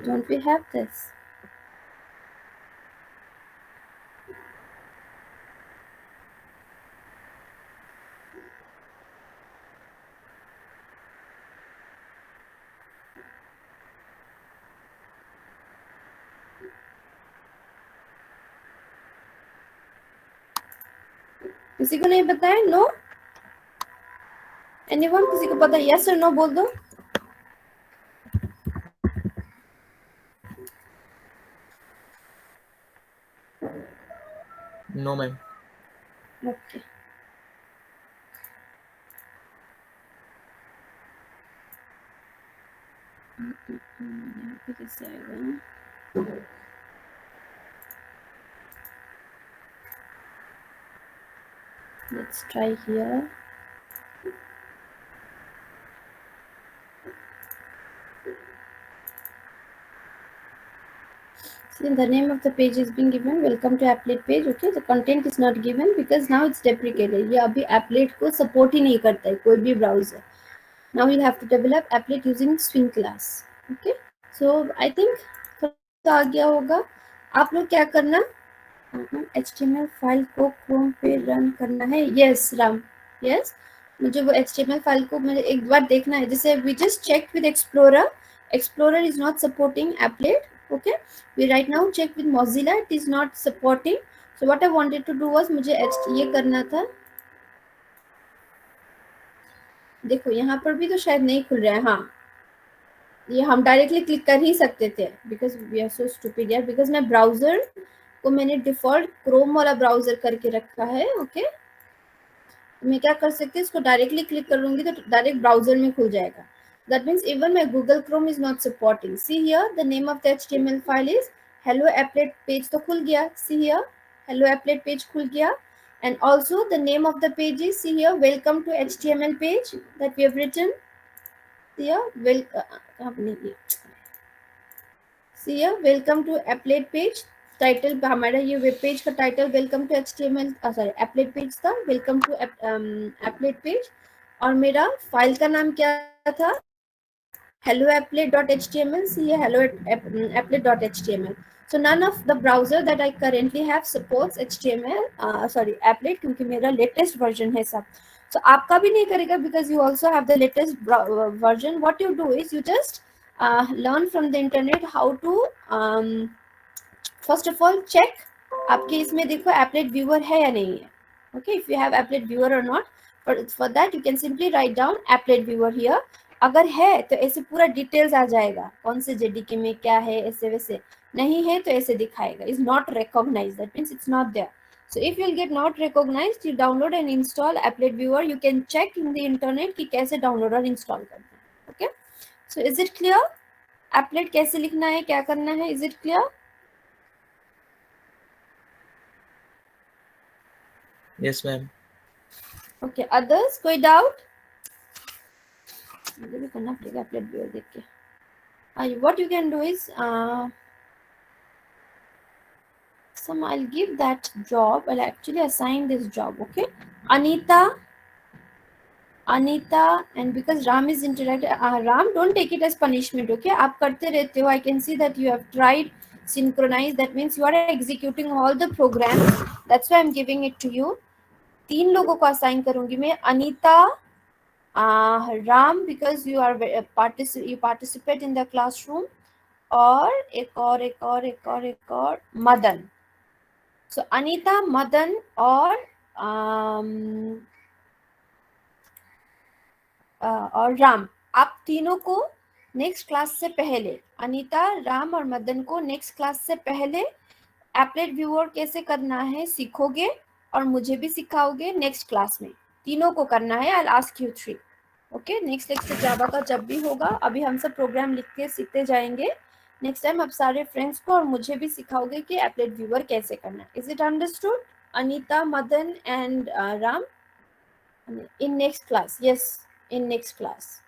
Don't we have this? किसी को नहीं पता है? No anyone? किसी को पता है? यस और नो बोल दो. No, ma'am. ओके, यहाँ पे कैसे आएगा? Let's try here. See, the name of the page is being given. Welcome to applet page. Okay, the content is not given because now it's deprecated. ये अभी applet को support ही नहीं करता है कोई भी browser. Now you'll have to develop applet using swing class. Okay, so I think थोड़ा सा आ गया होगा. आप लोग क्या करना, HTML फाइल को क्रोम पे रन करना है. यस राम, यस, मुझे वो HTML फाइल को मुझे एक बार देखना है. जैसे we just check with explorer is not supporting applet. Okay, we right now check with Mozilla, it is not supporting. So what I wanted to do was, मुझे ये करना था. देखो यहाँ पर भी तो शायद नहीं खुल रहा है. हाँ, ये हम डायरेक्टली क्लिक कर ही सकते थे because we are so stupid यार. बिकॉज मैं ब्राउजर को मैंने डिफॉल्ट क्रोम वाला ब्राउजर करके रखा है. ओके, मैं क्या कर सकती हूँ, इसको डायरेक्टली क्लिक कर लूंगी तो डायरेक्ट ब्राउजर में खुल जाएगा. That means even my Google Chrome is not supporting. See here the name of the HTML file is hello applet page. तो खुल गया. See here hello applet page खुल गया. And also the name of the page is, see here, welcome to HTML page that we have written here. See here, welcome to applet page. Title हमारा ये web page का title welcome to HTML, sorry applet page था. Welcome to applet page. और मेरा file का नाम क्या था, hello applet.html. See here, hello applet.html. So none of the browser that I currently have supports HTML, sorry applet, क्योंकि मेरा latest version है सब. So आपका भी नहीं करेगा because you also have the latest version. What you do is you just learn from the internet how to first of all check आपके इसमें देखो एप्लेट व्यूअर है या नहीं है. Okay, if you have applet viewer or not, for that you can simply write down applet viewer here. अगर है तो ऐसे पूरा डिटेल्स आ जाएगा कौन से जेडीके में क्या है, ऐसे वैसे. नहीं है तो ऐसे दिखाएगा is not recognised, that means it's not there. So if you'll get not recognized, you download and install applet viewer. You can check in the internet कि कैसे download और install करना है. Okay, so is it clear? applet कैसे लिखना है, क्या करना है, is it clear? Yes, ma'am. Okay, others कोई डाउट? मुझे भी करना पड़ेगा एप्लेट व्यूअर देख के. What you can do is some I'll give that job. I'll actually assign this job. Okay, Anita, and because Ram is interacting, Ram, don't take it as punishment. Okay, आप करते रहते हो. I can see that you have tried synchronize. That means you are executing all the programs. That's why I'm giving it to you. 3 लोगों को assign करूंगी मैं. Anita, Ram, because you are you participate in the classroom. और एक और Madan. So Anita, Madan और राम, आप तीनों को नेक्स्ट क्लास से पहले, अनीता, राम और मदन को नेक्स्ट क्लास से पहले एप्लेट व्यूअर कैसे करना है सीखोगे और मुझे भी सिखाओगे नेक्स्ट क्लास में. तीनों को करना है. I ask you 3. Okay, next lecture Java का जब भी होगा, अभी हम सब प्रोग्राम लिख के सीखते जाएंगे. नेक्स्ट टाइम आप सारे फ्रेंड्स को और मुझे भी सिखाओगे कि एप्लेट व्यूअर कैसे करना है. Is it understood? Anita, Madan and Ram in next class. Yes, in next class.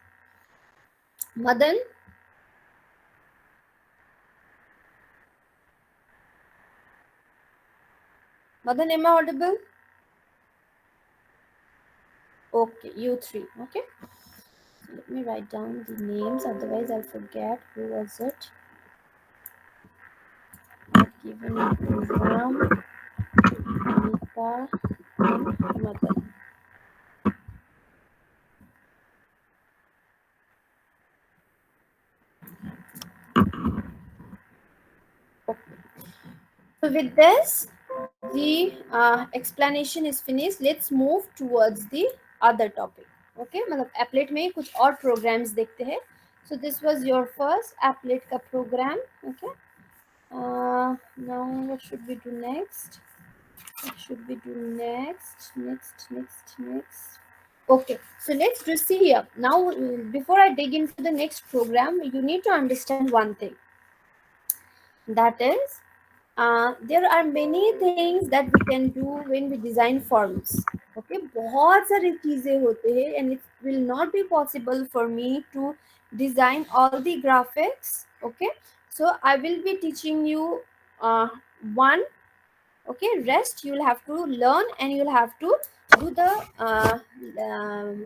Madan, am I audible? Okay, you 3. Okay, so let me write down the names, otherwise I'll forget who was it. I've given Ram, Anita and Madan. Okay. So with this, the explanation is finished. Let's move towards the other topic. Okay, मतलब applet में कुछ और programs देखते हैं. So this was your first applet का program. Okay, now what should we do next? Next. Okay, so let's just see here. Now, before I dig into the next program, you need to understand one thing. That is, there are many things that we can do when we design forms. Okay, बहुत सारी चीजें होते हैं, and it will not be possible for me to design all the graphics. Okay, so I will be teaching you uh, one. Okay, rest you'll have to learn, and you'll have to do the um,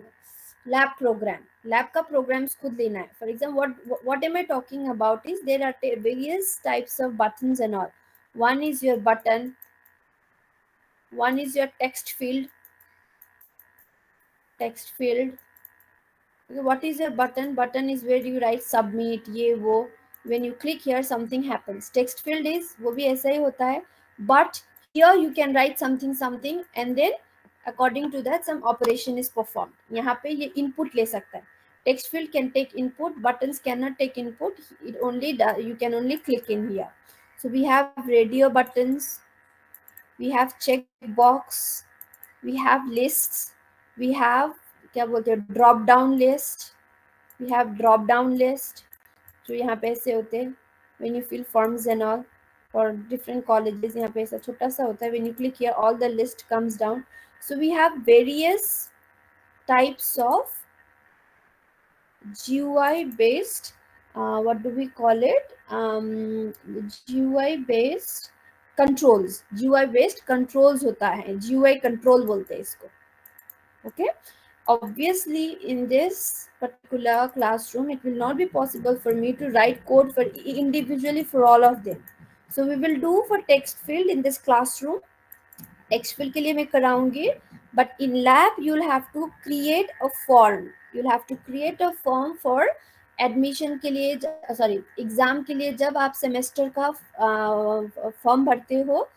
lab program. Lab का programs खुद लेना है. For example, what am I talking about is there are various types of buttons and all. One is your button, one is your text field. Okay, what is your button? Button is where you write submit, ये वो. When you click here, something happens. Text field is वो भी ऐसा ही होता है. But here you can write something and then according to that some operation is performed. यहाँ पे ये input ले सकता है. Text field can take input. Buttons cannot take input. It only you can only click in here. So we have radio buttons. We have checkbox. We have lists. We have क्या बोलते हैं drop down list. We have drop down list जो यहाँ पे ऐसे होते हैं when you fill forms and all for different colleges. यहाँ पे ऐसा छोटा सा होता है. When you click here, all the list comes down. So we have various types of GUI based what do we call it, GUI based controls. GUI based controls होता है, GUI control बोलते हैं इसको. Okay, obviously in this particular classroom it will not be possible for me to write code for individually for all of them. So we will do for text field in this classroom. Text field के लिए मैं कराऊंगी. But in lab you will have to create a form. You will have to create a form for admission के लिए, sorry exam के लिए. जब आप सेमेस्टर का फॉर्म भरते हो,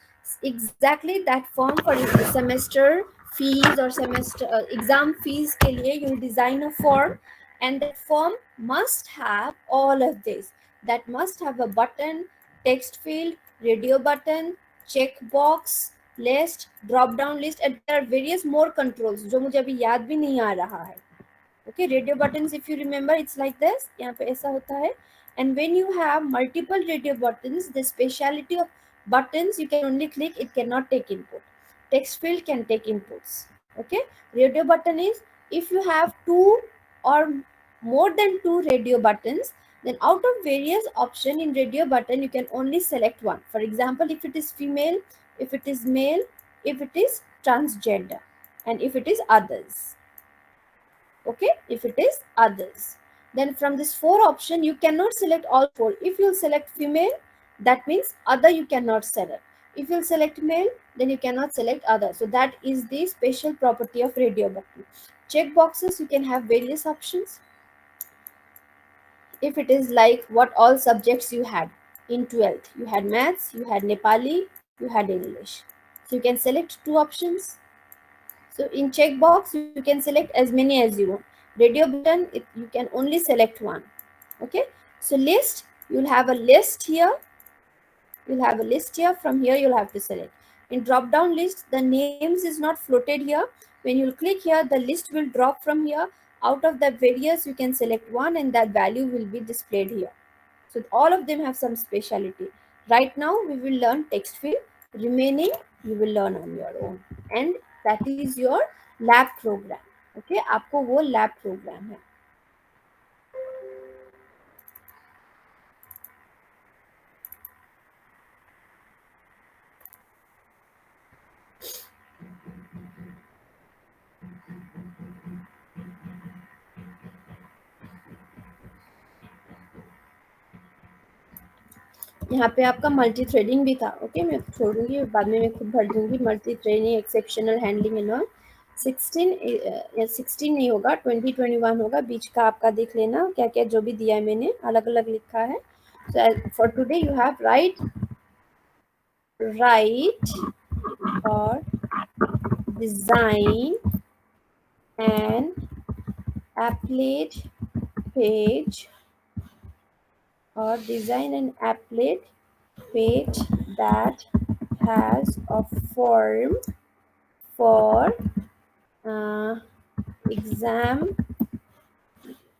exactly that form for semester fees और सेमेस्टर एग्जाम फीस के लिए you design a form. And that form must have all of this. That must have a button, text field, radio button, checkbox, list, drop down list, and there are various more controls जो मुझे अभी याद भी नहीं आ रहा है. Okay, radio buttons, if you remember, it's like this. यहाँ पे ऐसा होता है. And when you have multiple radio buttons, the speciality of buttons, you can only click, it cannot take input. Text field can take inputs. Okay, radio button is if you have two or more than two radio buttons, then out of various option in radio button, you can only select one. For example, if it is female, if it is male, if it is transgender, and if it is others. Okay, if it is others, then from this four option you cannot select all four. If you select female, that means other you cannot select. If you select male, then you cannot select other. So that is the special property of radio button. Check boxes, you can have various options. If it is like what all subjects you had in 12th, you had maths, you had Nepali, you had English, so you can select two options. So in checkbox, you can select as many as you want. Radio button, you can only select one. Okay. So list, you'll have a list here. You'll have a list here. From here, you'll have to select. In drop down list, the names is not floated here. When you'll click here, the list will drop from here. Out of the various, you can select one, and that value will be displayed here. So all of them have some speciality. Right now, we will learn text field. Remaining, you will learn on your own. And that is your lab program. Okay, आपको वो lab program है. यहाँ पे आपका multi threading भी था. Okay, मैं छोड़ूंगी, बाद में मैं खुद भर दूंगी. Multi threading, exceptional handling and all. 16 नहीं होगा, 2021 होगा. बीच का आपका देख लेना क्या क्या जो भी दिया है मैंने, अलग अलग लिखा है. For today you have write or design an applet page, or design an applet page that has a form for exam.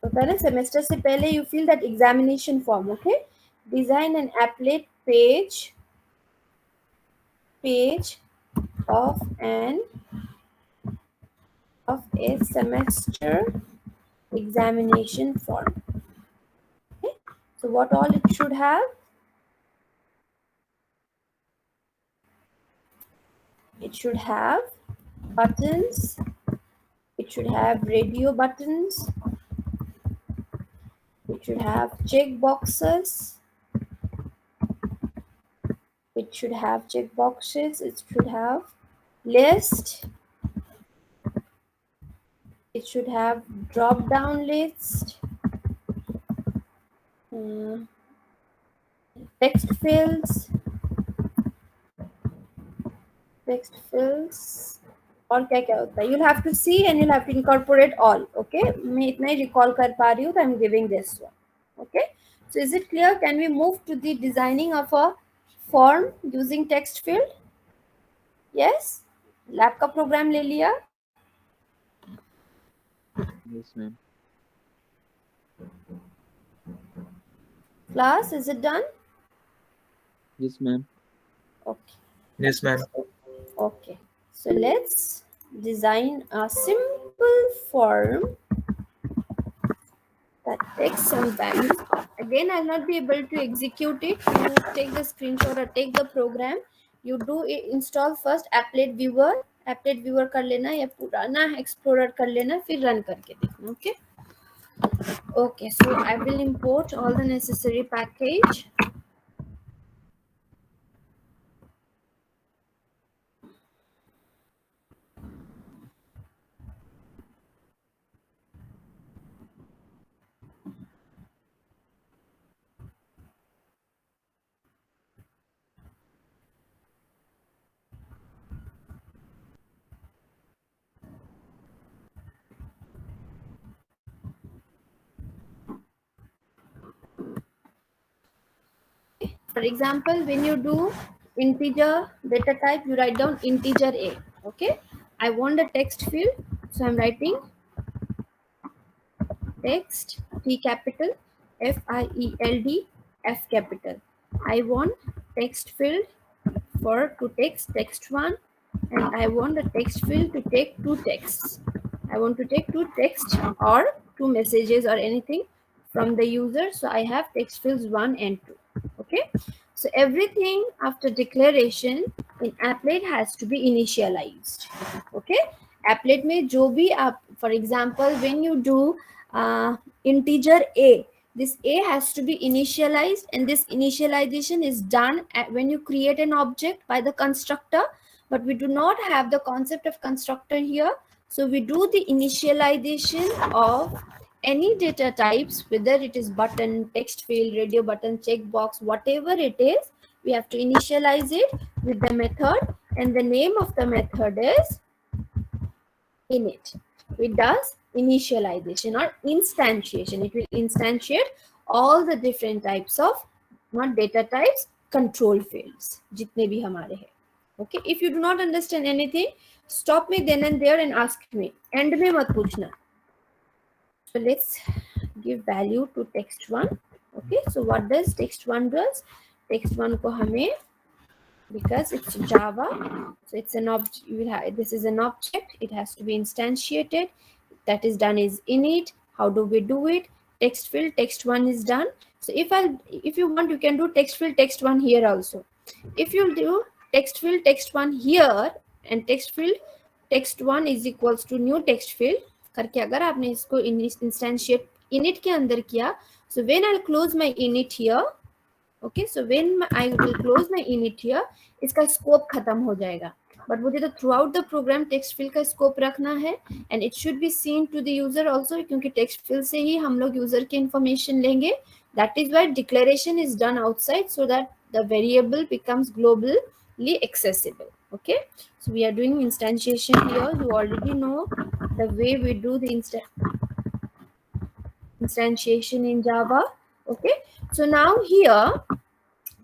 होता है ना सेमेस्टर से पहले, you fill that examination form. Okay, design an applet page of a semester examination form. Okay, so what all it should have? It should have buttons. It should have radio buttons. It should have check boxes. It should have check boxes. It should have list. It should have drop down list, uh, text fields, text fields. और क्या क्या होता है, you'll have to see and you'll have to incorporate all. Okay, मैं इतना ही recall कर पा रही हूँ, तो I'm giving this one. Okay, so is it clear? Can we move to the designing of a form using text field? Yes, lab का program ले लिया. Yes, ma'am. Class, is it done? Yes, ma'am. Okay. Yes, ma'am. Okay, so let's design a simple form that takes some values. Again, I'll not be able to execute it. You take the screenshot or take the program. You do it, install first applet viewer. Applet viewer कर लेना या पुराना explorer कर लेना, फिर run करके देखना. Okay. Okay, so I will import all the necessary package. For example, when you do integer data type, you write down integer a. Okay, I want a text field, so I'm writing text T capital, FIELD, F capital. I want text field for to text one, and I want the text field to take two texts. I want to take two text or two messages or anything from the user. So I have text fields 1 and 2. Okay. So everything after declaration in applet has to be initialized. Okay. Applet में जो भी आप, for example, when you do integer a, this a has to be initialized, and this initialization is done when you create an object by the constructor, but we do not have the concept of constructor here. So we do the initialization of any data types, whether it is button, text field, radio button, checkbox, whatever it is, we have to initialize it with the method, and the name of the method is init. It does initialization or instantiation. It will instantiate all the different types of, not data types, control fields जितने भी हमारे हैं. Okay, if you do not understand anything, stop me then and there and ask me. End में मत पूछना. So let's give value to text1. Okay, so what does text1 does? Text1 को हमें, because it's Java, so it's an object. You will have, this is an object, it has to be instantiated. That is done is init. How do we do it? Text field text1 is done. So if you want, you can do text field text1 here also. If you do text field text1 here and text field text1 is equals to new text field करके अगर आपने इसको instantiate init के अंदर किया, so when I'll close my init here, okay, so when I will close my init here, इसका scope खत्म हो जाएगा. But मुझे तो throughout the program text field का scope रखना है, and it should be seen to the user also, क्योंकि text field से ही हम लोग user की information लेंगे. That is why declaration is done outside, so that the variable becomes globally accessible. Okay, so we are doing instantiation here. You already know the way we do the instantiation in Java. Okay, so now here,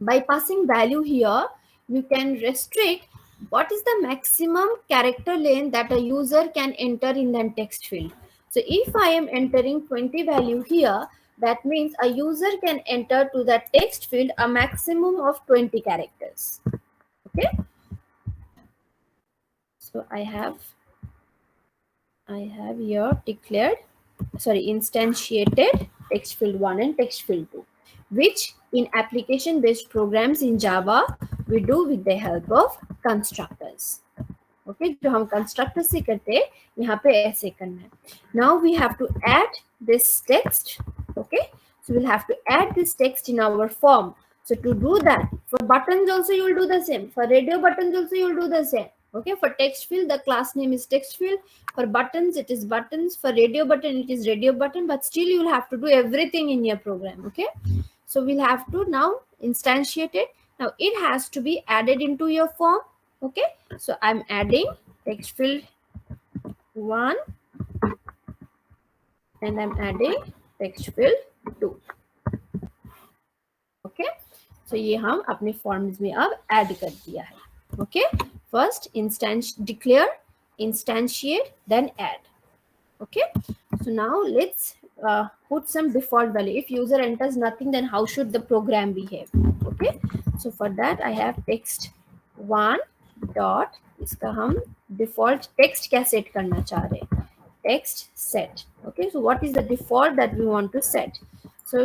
by passing value here, you can restrict what is the maximum character length that a user can enter in the text field. So if I am entering 20 value here, that means a user can enter to the text field a maximum of 20 characters. Okay, so I have here declared, instantiated text field 1 and text field 2, which in application based programs in Java we do with the help of constructors. Okay, जो हम constructor से करते हैं यहाँ पे ऐसे करना है. Now we have to add this text. Okay, so we'll have to add this text in our form. So to do that, for buttons also you will do the same, for radio buttons also you will do the same. Okay, for text field the class name is text field, for buttons it is buttons, for radio button it is radio button, but still you will have to do everything in your program. Okay, so we'll have to now instantiate it. Now it has to be added into your form. Okay, so I'm adding text field 1 and I'm adding text field 2. Okay, सो ये हम अपने forms में अब add कर दिया है. Okay, first instance declare, instantiate, then add. Okay, so now let's put some default value. If user enters nothing, then how should the program behave? Okay, so for that I have text 1 dot, इसका हम default text क्या set करना चाह रहे हैं, text set. Okay, so what is the default that we want to set? So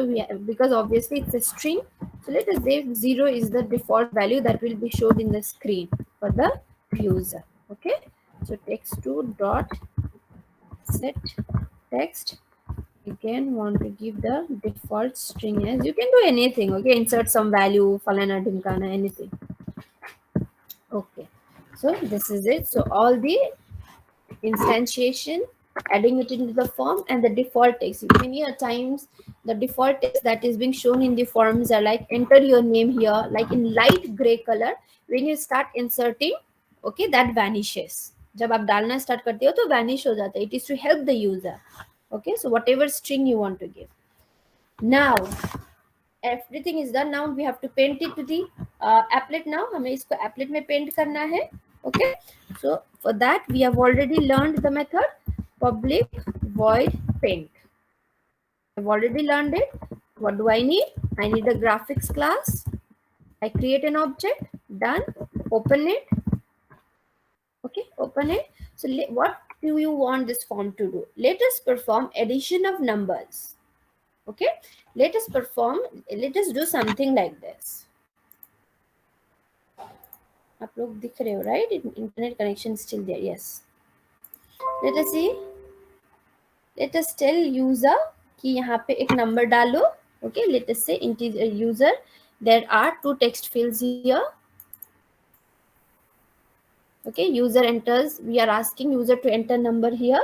because obviously it's a string, so let us say 0 is the default value that will be shown in the screen for the user. Okay, so text2 dot set text, again want to give the default string as, you can do anything. Okay, insert some value, falana dimkana, anything. Okay, so this is it. So all the instantiation, adding it into the form, and the default text. Many a times the default text that is being shown in the forms are like enter your name here, like in light gray color. When you start inserting, okay, that vanishes. जब आप डालना start करते हो तो vanish हो जाता है. It is to help the user. Okay, so whatever string you want to give. Now everything is done. Now we have to paint it to the applet. Now हमें इसको applet में paint करना है. Okay, so for that we have already learned the method public void paint. I've already learned it. What do I need? I need a graphics class. I create an object. Done. Open it. Okay, open it. So what do you want this form to do? Let us perform addition of numbers. Okay, let us do something like this. आप लोग दिख रहे हो, right? Internet connection is still there. Yes, let us see. Let us tell user कि यहाँ पे एक number डालो. Okay, let us say integer user, there are 2 text fields here. Okay, user enters, we are asking user to enter number here.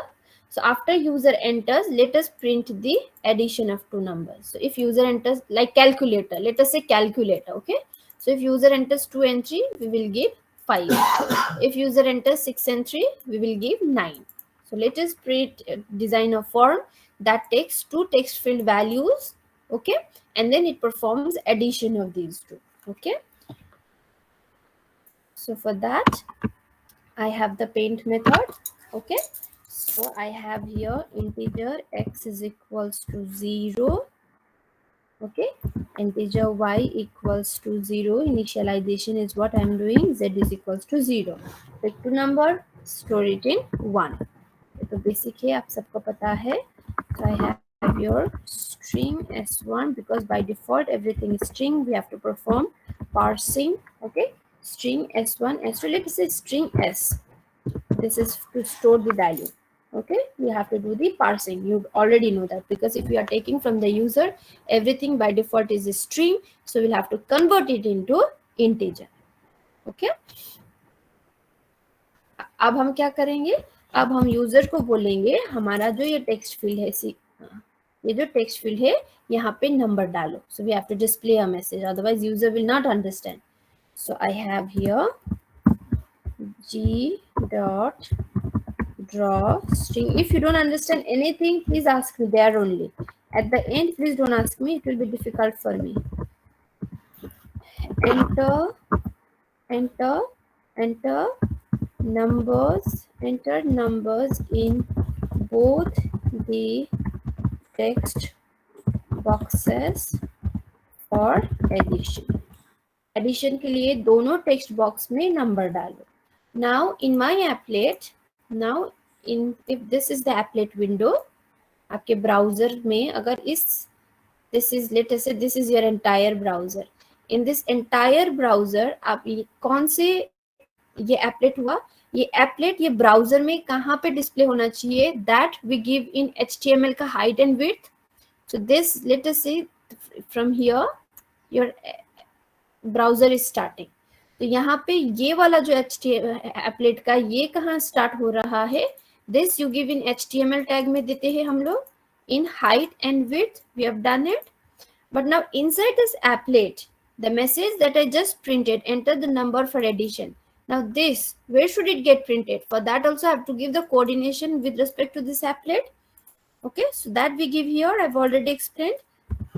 So after user enters, let us print the addition of 2 numbers. So if user enters, like calculator, let us say calculator. Okay, so if user enters 2 and 3, we will give 5. If user enters 6 and 3, we will give 9. So let us design a form that takes 2 text field values. Okay, and then it performs addition of these 2. Okay, so for that I have the paint method. Okay, so I have here integer x is equals to 0. Okay, integer y equals to 0. Initialization is what I'm doing. Z is equals to 0. Pick to number, store it in 1. तो basic है, आप सबको पता है. So I have your string s1, because by default everything is string. We have to perform parsing. Okay, string s1 s2. Let's say string s. This is to store the value. Okay, we have to do the parsing. You already know that, because if we are taking from the user, everything by default is a string, so we'll have to convert it into integer. Okay, अब हम क्या करेंगे, अब हम user को बोलेंगे हमारा जो ये टेक्स्ट फील्ड है, ये जो टेक्स्ट फील्ड है यहाँ पे नंबर डालो. So we have to display a message, otherwise user will not understand. So I have here g dot draw string. If you don't understand anything, please ask me there only. At the end, please don't ask me, it will be difficult for me. Enter numbers, enter numbers in both the text boxes for addition. Addition के लिए दोनों text box में number डालो. Now in my applet, now if this is the applet window, आपके browser में अगर this is, let us say this is your entire browser. In this entire browser आप कौन से ये applet हुआ, ये एप्लेट ये ब्राउजर में कहाँ पे डिस्प्ले होना चाहिए, that we give in HTML का height and width. So this, let us see from here your browser is starting. तो यहाँ पे ये वाला जो एप्लेट का ये कहाँ स्टार्ट हो रहा है, this you give in HTML tag में देते हैं हम लोग इन height and width. We have done it. But now inside this applet the message that I just printed, enter the number for addition. Now this, where should it get printed? For that also I have to give the coordination with respect to this applet. Okay, so that we give here, I've already explained.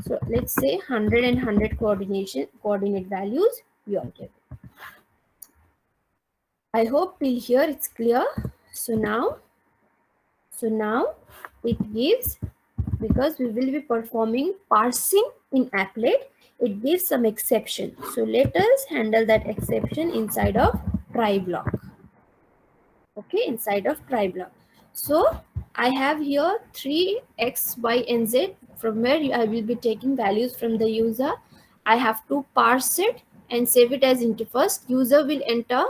So let's say 100 and 100 coordinate values you are given. I hope till here it's clear. So now it gives, because we will be performing parsing in applet, it gives some exception. So let us handle that exception inside of try block. Okay, inside of try block. So I have here 3 x, y and z from where I will be taking values from the user. I have to parse it and save it as into. First user will enter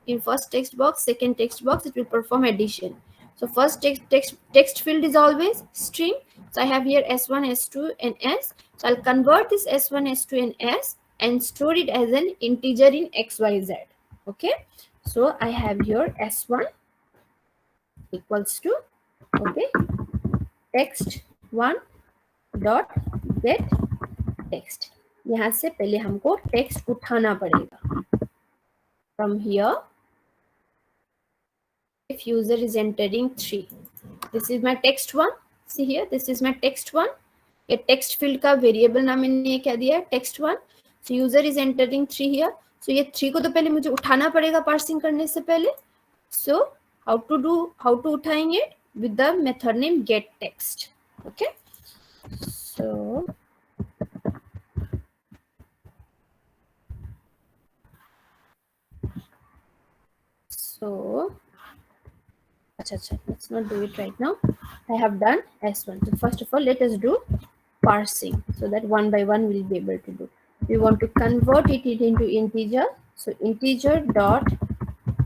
in first text box, second text box, it will perform addition. So first text field is always string. So I have here s1, s2 and s. So I'll convert this s1, s2 and s and store it as an integer in xyz. Okay, so I have here s1 equals to, okay, text1 dot get text. यहाँ से पहले हमको text उठाना पड़ेगा. From here, if user is entering 3, this is my text1. See here, this is my text1. ये text field का variable नाम मैंने क्या दिया है, text1. So user is entering 3 here. So ये 3 को तो पहले मुझे उठाना पड़ेगा parsing करने से पहले. So how to उठाएंगे, with the method name get text. Okay, so let's not do it right now. I have done s1. So first of all, let us do parsing so that one by one we'll be able to do. We want to convert it into integer. So integer dot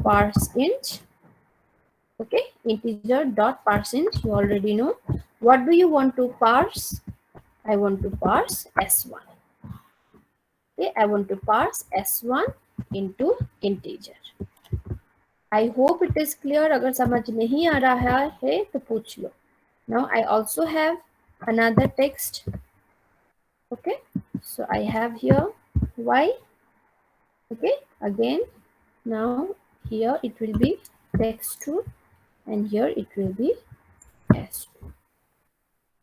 parse int. Okay, integer dot parse int, you already know. What do you want to parse? I want to parse s1. Okay, I want to parse s1 into integer. I hope it is clear. अगर समझ नहीं आ रहा है तो पूछ लो. Now I also have another text. Okay, so I have here y. Okay, again now here it will be text2 and here it will be s2.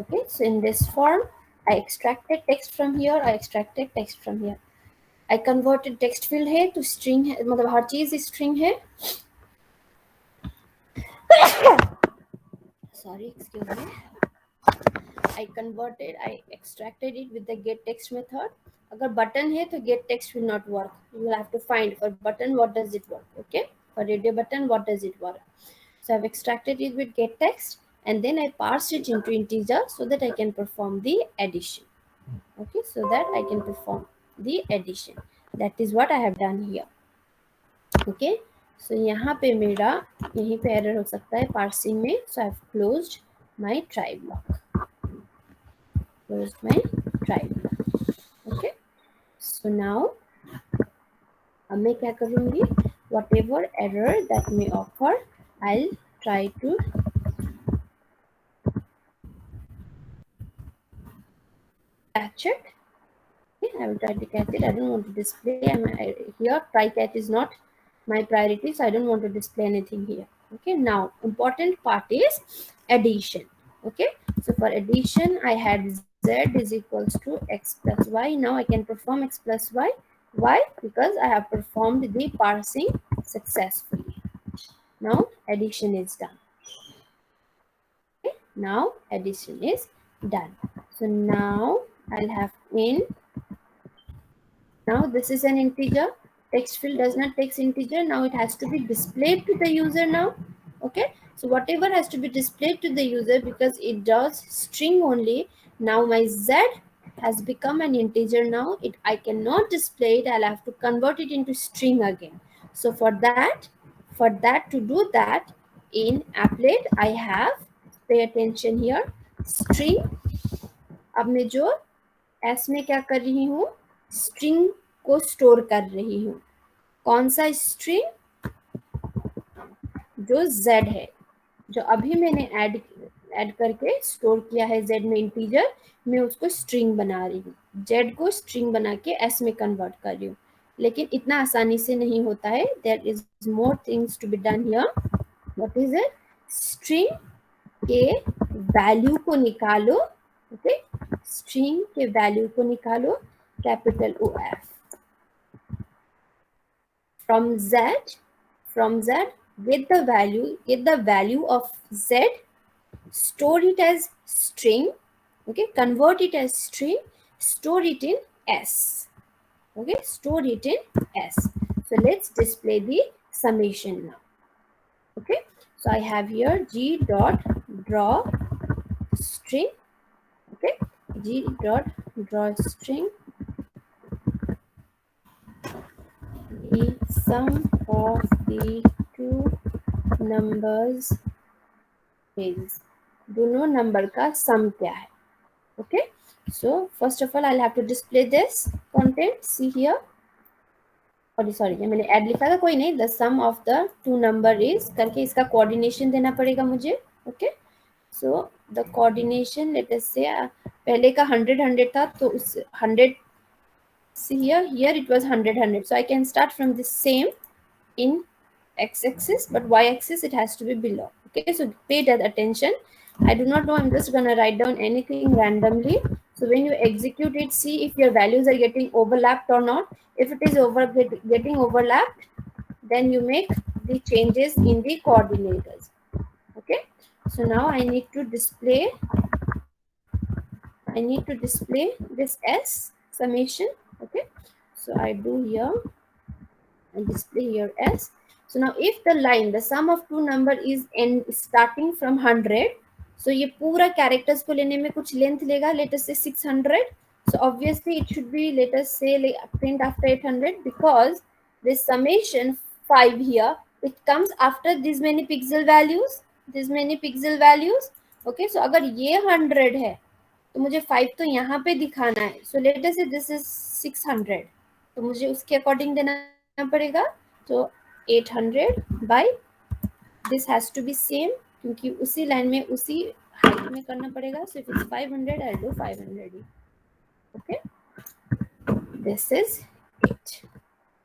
Okay, so in this form I extracted text from here, I extracted text from here. I converted text field है to string है, मतलब हर चीज string है. Sorry, excuse me. I extracted it with the get text method. अगर button है तो get text will not work. You will have to find for button what does it work. Okay, for radio button what does it work. So I've extracted it with get text and then I parsed it into integer so that I can perform the addition. Okay, so that I can perform the addition. That is what I have done here. Okay, so यहाँ पे मेरा यहीं पे error हो सकता है parsing में. So I've closed my try block. Closed my try block. Okay, so now अब मैं क्या करूँगी, whatever error that may occur, I'll try to catch it. Okay, I will try to catch it. I don't want to display. Here try catch is not my priority, so I don't want to display anything here. Okay, now important part is addition. Okay, so for addition I had z is equals to x plus y. Now I can perform x plus y. Why? Because I have performed the parsing successfully. Now addition is done. Okay, now addition is done. So now I'll have in. Now this is an integer. Text field does not take integer. Now it has to be displayed to the user now. Okay, so whatever has to be displayed to the user, because it does string only. Now my z has become an integer. Now I cannot display it. I'll have to convert it into string again. So for that, For that, to do that, in applet I have, pay attention here, string. अब मैं जो S में क्या कर रही हूँ, string को store कर रही हूँ. कौन सा स्ट्रिंग? जो z है, जो अभी मैंने ऐड करके स्टोर किया है z में इंटीजर, मैं उसको स्ट्रिंग बना रही हूँ. z को स्ट्रिंग बना के s में कन्वर्ट कर रही हूँ. लेकिन इतना आसानी से नहीं होता है. There is more things to be done here. What is it? String के वैल्यू को निकालो. ओके, स्ट्रिंग के वैल्यू को निकालो, capital O F. from z get the value of z, store it as string. Okay, convert it as string, store it in s. Okay, store it in s. So let's display the summation now. Okay, so I have here g dot draw string. Okay, g dot draw string, the sum of the two numbers is, दोनों number का सम क्या है. Okay, so first of all I'll have to display this content. See here, sorry मैंने add लिखा था, कोई नहीं. The sum of the two number is करके इसका कोऑर्डिनेशन देना पड़ेगा मुझे. Okay, so the coordination, let us say पहले का 100 था, तो उस 100, see here it was 100, so I can start from the same in x-axis, but y-axis it has to be below. Okay, so pay that attention. I do not know, I'm just gonna write down anything randomly. So when you execute it, see if your values are getting overlapped or not. If it is getting overlapped, then you make the changes in the coordinators. Okay, so now I need to display this s summation. Okay, so I do here and display here s. So now if the line, the sum of two number is starting from 100, so ये पूरा characters को लेने में कुछ length लेगा, let us say 600. So obviously it should be, let us say, like print after 800, because this summation 5 here, it comes after these many pixel values. Okay, so अगर ये 100 है, तो मुझे 5 तो यहाँ पे दिखाना है. So let us say this is 600, तो मुझे उसके अकॉर्डिंग देना पड़ेगा. तो 800 by this has to be same, क्योंकि उसी लाइन में उसी हाइट में करना पड़ेगा. So if it's 500, I'll do 500. Okay, this is it.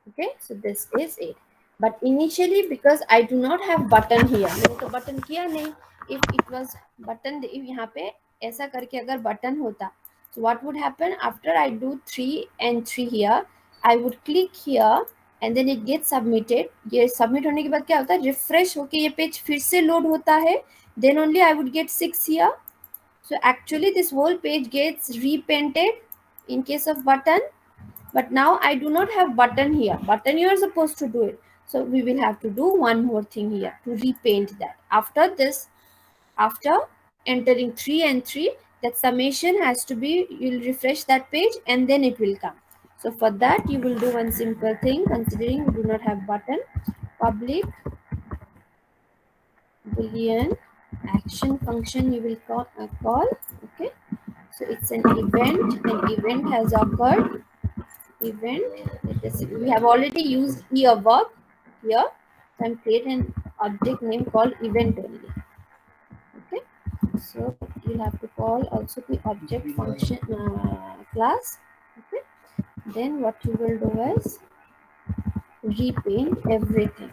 Okay, so this is it. But initially, because I do not have button here, मैंने तो button किया नहीं. If it was button, if यहाँ पे ऐसा करके अगर button होता, so what would happen? After I do 3 and 3 here, I would click here and then it gets submitted. ये submit होने के बाद क्या होता है? Refresh होके ये page फिर से load होता है. Then only I would get 6 here. So actually this whole page gets repainted in case of button. But now I do not have button here. Button you are supposed to do it. So we will have to do one more thing here to repaint that. After this, after entering 3 and 3, that summation has to be, you'll refresh that page and then it will come. So for that you will do one simple thing, considering you do not have button. Public boolean action function you will call. Okay, so it's an event has occurred. Event, we have already used a verb here, so I'm creating an object name called event only. Okay, so you'll have to call also the object function class. Okay, then what you will do is repaint everything,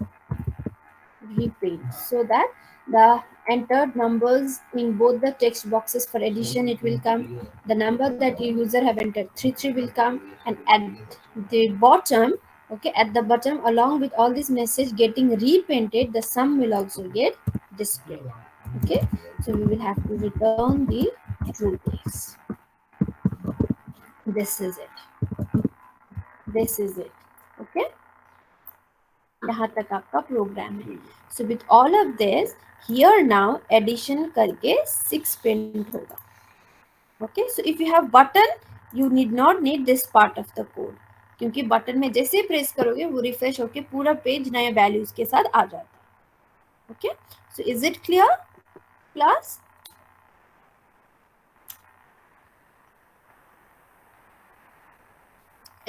so that the entered numbers in both the text boxes for addition, it will come, the number that your user have entered 33 will come, and at the bottom, okay, at the bottom, along with all this message getting repainted, the sum will also get displayed. Okay, so we will have to return the true case. This is it. Okay, यहाँ तक आपका programme है. So with all of this, here now addition करके 6 print होगा. Okay, so if you have button, you need not need this part of the code. क्योंकि button में जैसे press करोगे वो रिफ्रेश होके पूरा पेज नए वैल्यूज के साथ आ जाता है. Okay, so is it clear class?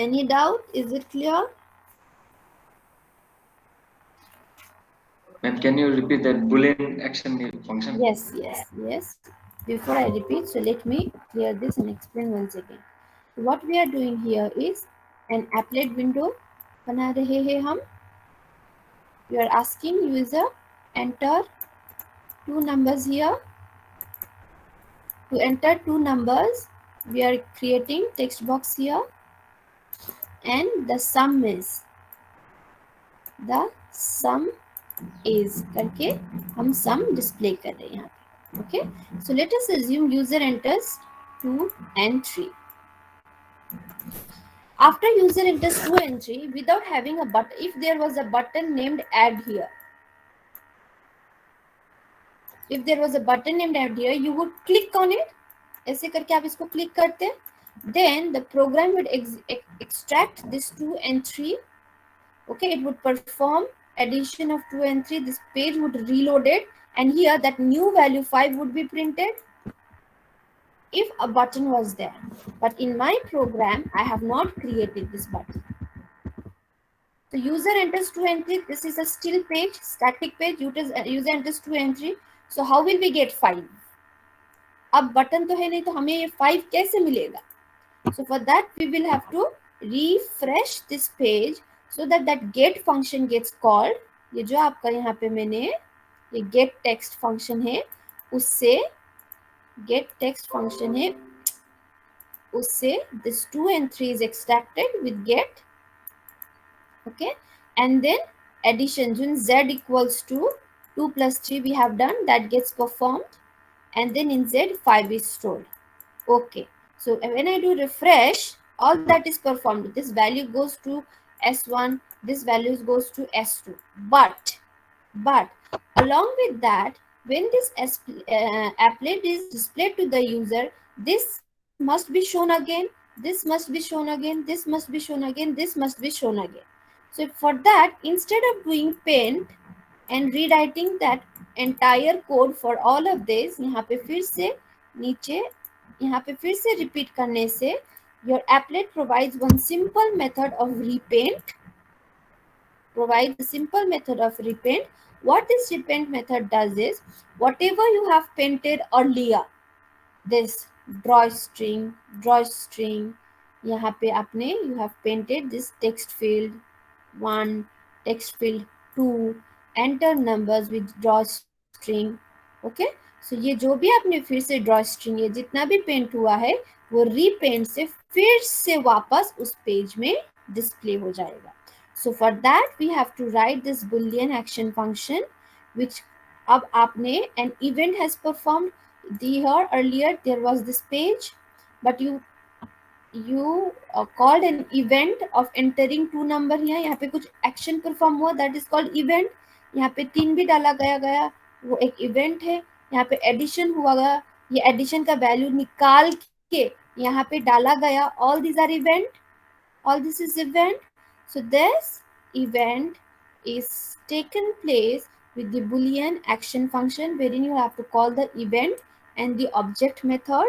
Any doubt? Is it clear? Ma'am, can you repeat that Boolean action function? Yes. Before I repeat, so let me clear this and explain once again. What we are doing here is an applet window बना रहे हैं हम. We are asking user enter two numbers here. To enter two numbers, we are creating text box here, and the sum is करके हम sum display कर रहे हैं यहाँ पे. Okay, so let us assume user enters 2 and 3. After user enters 2 and 3 without having a button, if there was a button named add here, if there was a button named add here, you would click on it. ऐसे करके आप इसको click करते हैं. Then the program would extract this 2 and 3. Okay, it would perform addition of 2 and 3. This page would reload it, and here that new value 5 would be printed if a button was there. But in my program, I have not created this button. So user enters 2 and 3. This is a still page, static page. User enters 2 and 3. So how will we get 5? अब button तो है नहीं, तो हमें ये 5 कैसे मिलेगा? So for that we will have to refresh this page so that get function gets called. ये जो आपका यहाँ पे मैंने ये get text function है, उससे get text function है, उससे this 2 and 3 is extracted with get. Okay, and then addition when z equals to 2 plus 3 we have done, that gets performed, and then in z 5 is stored. Okay, so when I do refresh, all that is performed. This value goes to S1, this value goes to S2. But along with that, when this applet is displayed to the user, this must be shown again, this must be shown again, this must be shown again, this must be shown again. So for that, instead of doing paint and rewriting that entire code for all of this, यहाँ पे फिर से नीचे यहाँ पे फिर से repeat करने से, your applet provides one simple method of repaint. Provides a simple method of repaint. What this repaint method does is, whatever you have painted earlier, this draw string, यहाँ पे आपने you have painted this text field 1, text field 2, enter numbers with draw string. Okay, so ये जो भी आपने फिर से draw string, ये जितना भी पेंट हुआ है वो repaint से फिर से वापस उस पेज में डिस्प्ले हो जाएगा. So for that we have to write this boolean action function, which अब आपने an event has performed. Here earlier there was this page, but you called an event of entering 2 number here. यहाँ पे कुछ action perform हुआ, that is called event. यहाँ पे 3 भी डाला गया, वो एक event है. यहाँ पे addition हुआ गया, ये addition का value निकाल के यहाँ पे डाला गया. All these are event. All this is event. So this event is taken place with the boolean action function, wherein you have to call the event and the object method,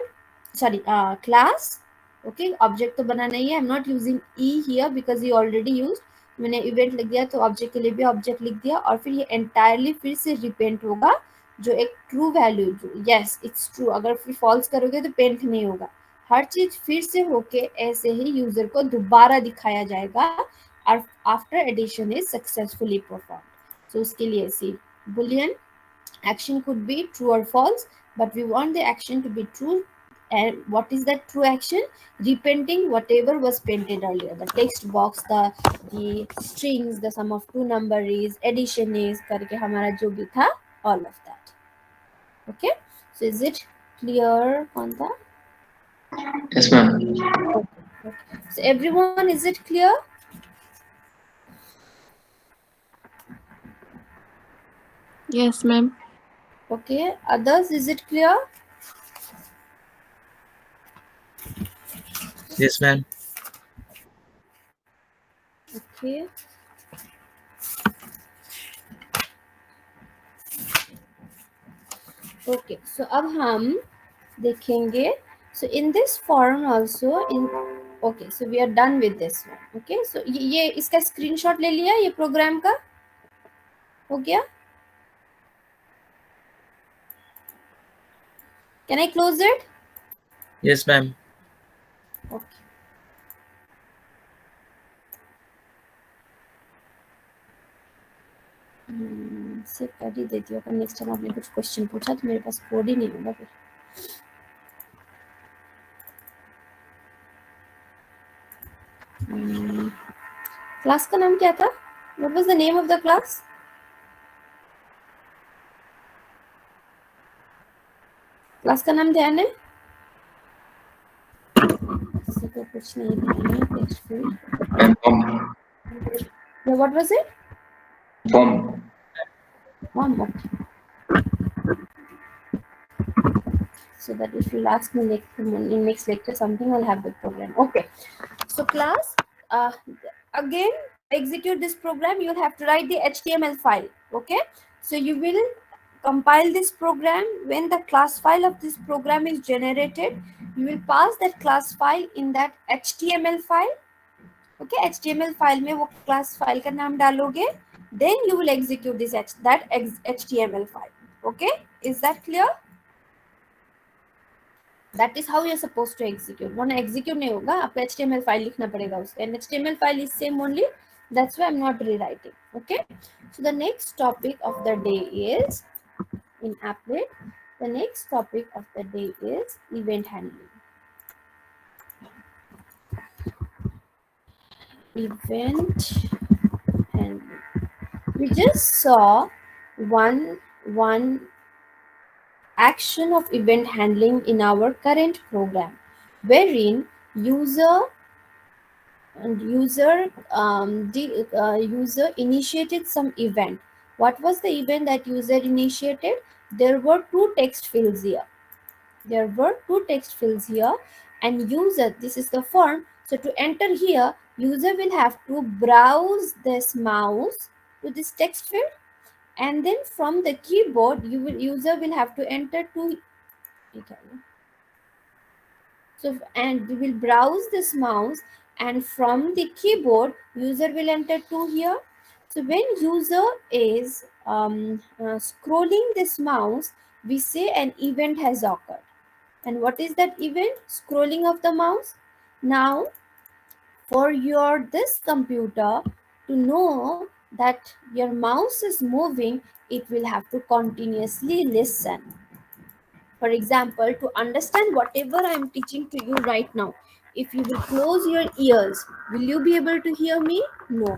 sorry, class. Okay, object तो बनाना ही है. I'm not using e here because he already used. मैंने event लिख दिया तो object के लिए भी object लिख दिया, और फिर ये entirely फिर से repaint होगा जो एक true value, yes it's true. अगर फिर false करोगे तो paint नहीं होगा. हर चीज फिर से होके ऐसे ही यूजर को दोबारा दिखाया जाएगा after addition is successfully performed. So उसके लिए see boolean action could be true or false, but we want the action to be true. And what is that true action? Repainting whatever was painted earlier. The text box, the strings, the sum of 2 number is, addition is करके हमारा जो भी था, all of that. Okay, so is it clear, Kanta? Yes, ma'am. Okay. So everyone, is it clear? Yes, ma'am. Okay, others, is it clear? Yes, ma'am. Okay. Okay, so अब हम देखेंगे. So in this form also in. Okay, so we are done with this one. Okay, so ये इसका screenshot ले लिया ये program का. हो गया? Can I close it? Yes, ma'am. Okay. से कर ही देती हूँ. नेक्स्ट टाइम आपने कुछ क्वेश्चन पूछा तो मेरे पास कोड ही नहीं होगा फिर. क्लास का नाम क्या था? What was the name of the class? Class का नाम ध्यान है? किसी को कुछ नहीं ध्यान है. Text field. And What was it? form. Okay. So that if you'll ask me in next lecture something, I'll have the program. Okay. So class, again to execute this program, you'll have to write the HTML file. Okay. So you will compile this program. When the class file of this program is generated, you will pass that class file in that HTML file. Okay, HTML file में वो class file का नाम डालोगे. Then you will execute this HTML file. Okay, is that clear? That is how you're supposed to execute. वरना execute नहीं होगा. आपको HTML file लिखना पड़ेगा उसका. And HTML file is same only. That's why I'm not rewriting. Okay. So the next topic of the day is in applet. The next topic of the day is event handling. Event handling. We just saw one action of event handling in our current program, wherein user initiated some event. What was the event that user initiated? There were two text fields here. And user, this is the form. So to enter here, user will have to browse this mouse to this text field, and then from the keyboard user will have to enter two. So, and we will browse this mouse, and from the keyboard user will enter 2 here. So when user is scrolling this mouse, we say an event has occurred. And what is that event? Scrolling of the mouse. Now for your this computer to know that your mouse is moving, it will have to continuously listen. For example, to understand whatever I am teaching to you right now, if you will close your ears, will you be able to hear me? No.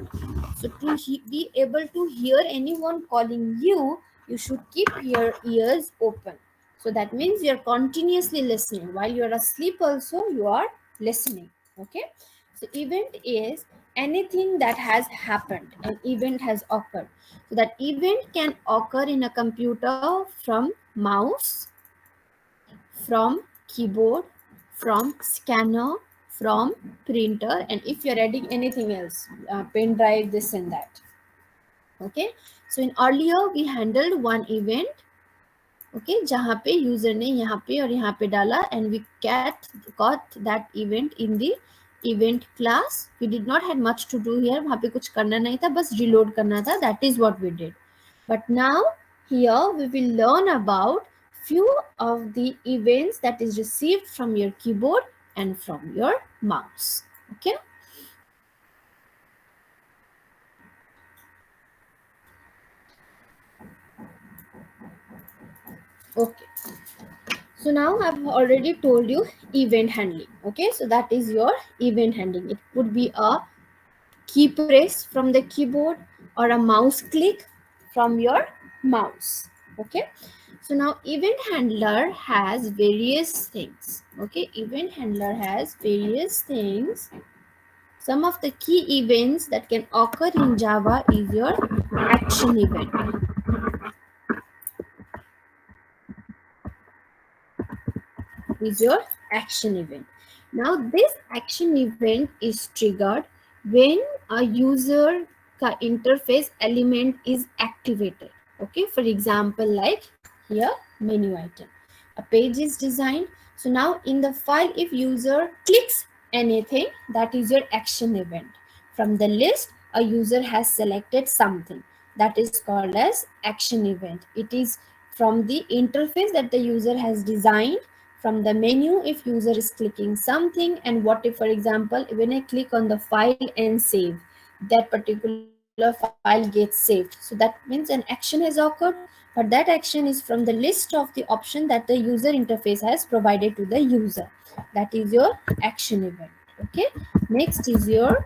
So to be able to hear anyone calling you, you should keep your ears open. So that means you're continuously listening. While you're asleep also, you are listening. Okay. So event is anything that has happened. An event has occurred. So that event can occur in a computer from mouse, from keyboard, from scanner, from printer, and if you're adding anything else, pen drive, this and that. Okay, so in earlier we handled one event. Okay, जहाँ पे user ने यहाँ पे और यहाँ पे डाला, and we got that event in the event class. We did not have much to do here. वहाँ पे कुछ करना नहीं था, बस reload करना था. That is what we did. But now here we will learn about few of the events that is received from your keyboard and from your mouse. Okay. Okay. So now I've already told you event handling. Okay. So that is your event handling. It could be a key press from the keyboard or a mouse click from your mouse. Okay. So now event handler has various things. Okay, event handler has various things. Some of the key events that can occur in Java is your action event. Is your action event. Now this action event is triggered when a user ka interface element is activated. Okay, for example, like here menu item, a page is designed. So now in the file, if user clicks anything, that is your action event. From the list, a user has selected something, that is called as action event. It is from the interface that the user has designed. From the menu, if user is clicking something, and what if, for example, when I click on the file and save, that particular file gets saved. So that means an action has occurred, but that action is from the list of the option that the user interface has provided to the user. That is your action event. Okay, next is your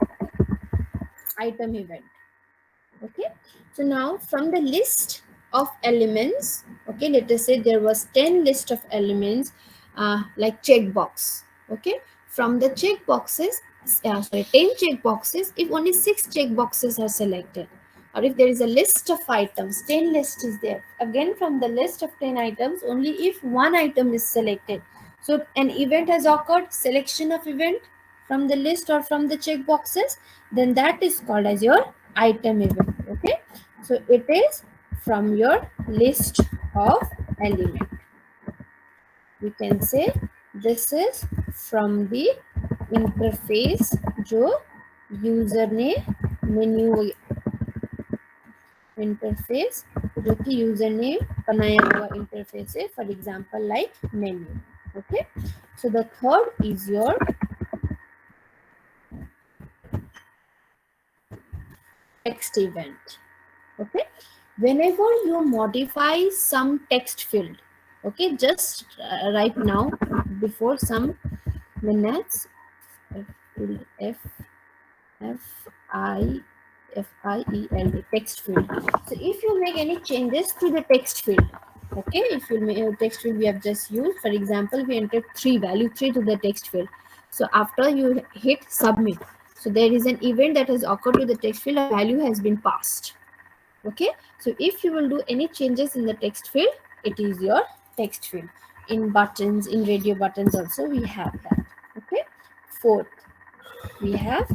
item event. Okay, so now from the list of elements, okay, let us say there was 10 list of elements, like checkbox. Okay, from the checkboxes, 10 checkboxes, if only 6 checkboxes are selected, or if there is a list of items, 10 list is there, again from the list of 10 items, only if one item is selected, so an event has occurred, selection of event from the list or from the checkboxes, then that is called as your item event. Okay, so it is from your list of element. We can say this is from the interface जो user ने menu interface जो कि user ने बनाया हुआ interface है, for example like menu. Okay, so the third is your text event. Okay, whenever you modify some text field, okay, just right now, before some minutes, f f i f i e l d, text field. So if you make any changes to the text field, okay, if you make a text field we have just used, for example, we entered 3, value 3 to the text field. So after you hit submit, so there is an event that has occurred to the text field, a value has been passed. Okay, so if you will do any changes in the text field, it is your text field. In buttons, in radio buttons also we have that. Okay, fourth, we have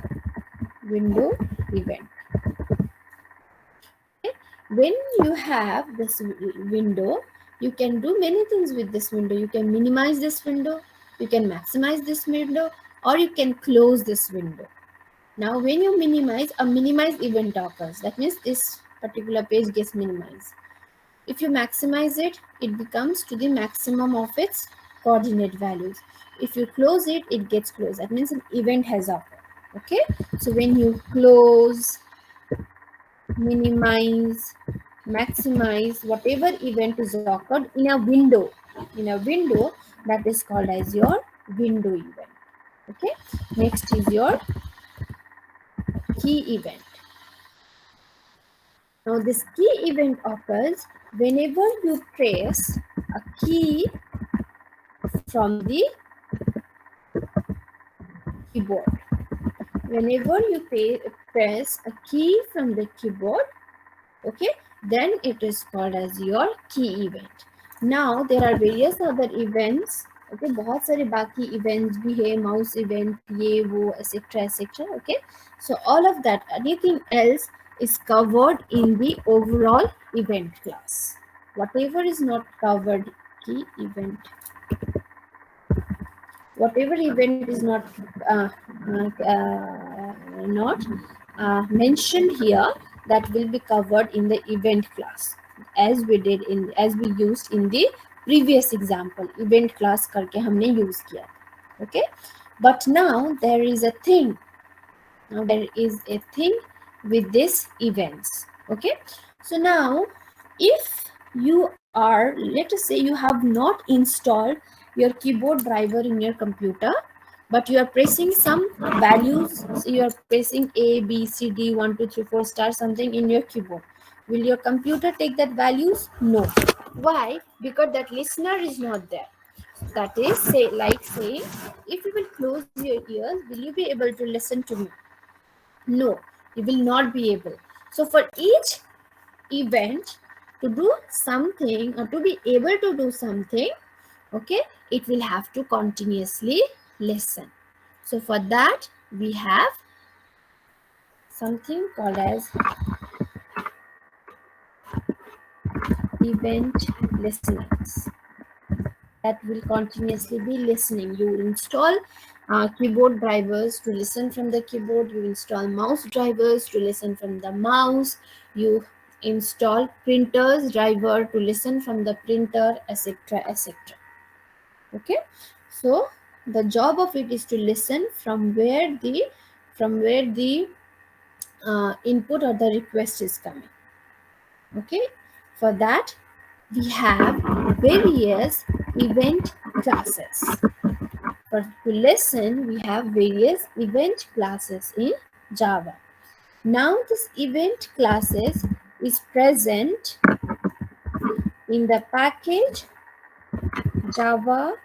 window event. Okay, when you have this window, you can do many things with this window. You can minimize this window, you can maximize this window, or you can close this window. Now when you minimize, a minimize event occurs, that means this particular page gets minimized. If you maximize it, it becomes to the maximum of its coordinate values. If you close it, it gets closed. That means an event has occurred. Okay, so when you close, minimize, maximize, whatever event is occurred in a window, that is called as your window event. Okay, next is your key event. Now this key event occurs whenever you press a key from the keyboard. Whenever you press a key from the keyboard, okay, then it is called as your key event. Now there are various other events. Okay, बहुत सारे बाकी events भी है, mouse event, ये वो, etc etc. Okay, so all of that, anything else is covered in the overall event class. Whatever is not covered, key event, whatever event is not mentioned here, that will be covered in the event class, as we used in the previous example. Event class करके हमने use किया. Okay, but now there is a thing. Now there is a thing with these events. Okay, so now if you are, let us say you have not installed your keyboard driver in your computer, but you are pressing some values, so you are pressing A, B, C, D, 1, 2, 3, 4 star something in your keyboard. Will your computer take that values? No. Why? Because that listener is not there. That is, say, like saying, if you will close your ears, will you be able to listen to me? No, you will not be able. So for each event, to do something or to be able to do something, okay, it will have to continuously listen. So for that we have something called as event listeners that will continuously be listening. You install keyboard drivers to listen from the keyboard. You install mouse drivers to listen from the mouse. You install printers driver to listen from the printer, etc., etc. Okay, so the job of it is to listen from where the input or the request is coming. Okay, for that we have various event classes. For to listen, we have various event classes in Java. Now this event classes is present in the package java.util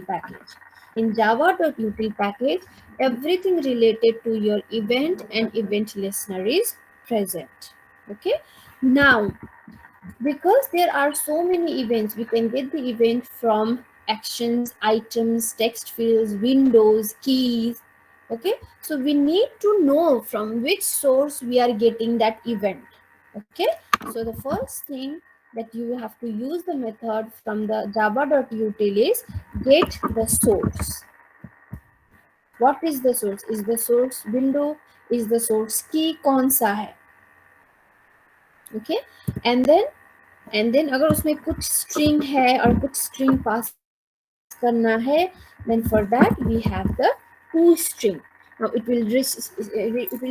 package. In java.util package, everything related to your event and event listener is present. Okay. Now, because there are so many events, we can get the event from actions, items, text fields, windows, keys. Okay, so we need to know from which source we are getting that event. Okay, so the first thing that you have to use the method from the java.util is get the source. What is the source? Is the source window? Is the source key? कौन सा है? Okay, and then अगर उसमें कुछ string है और कुछ string pass करना है, then for that we have the toString. Now it will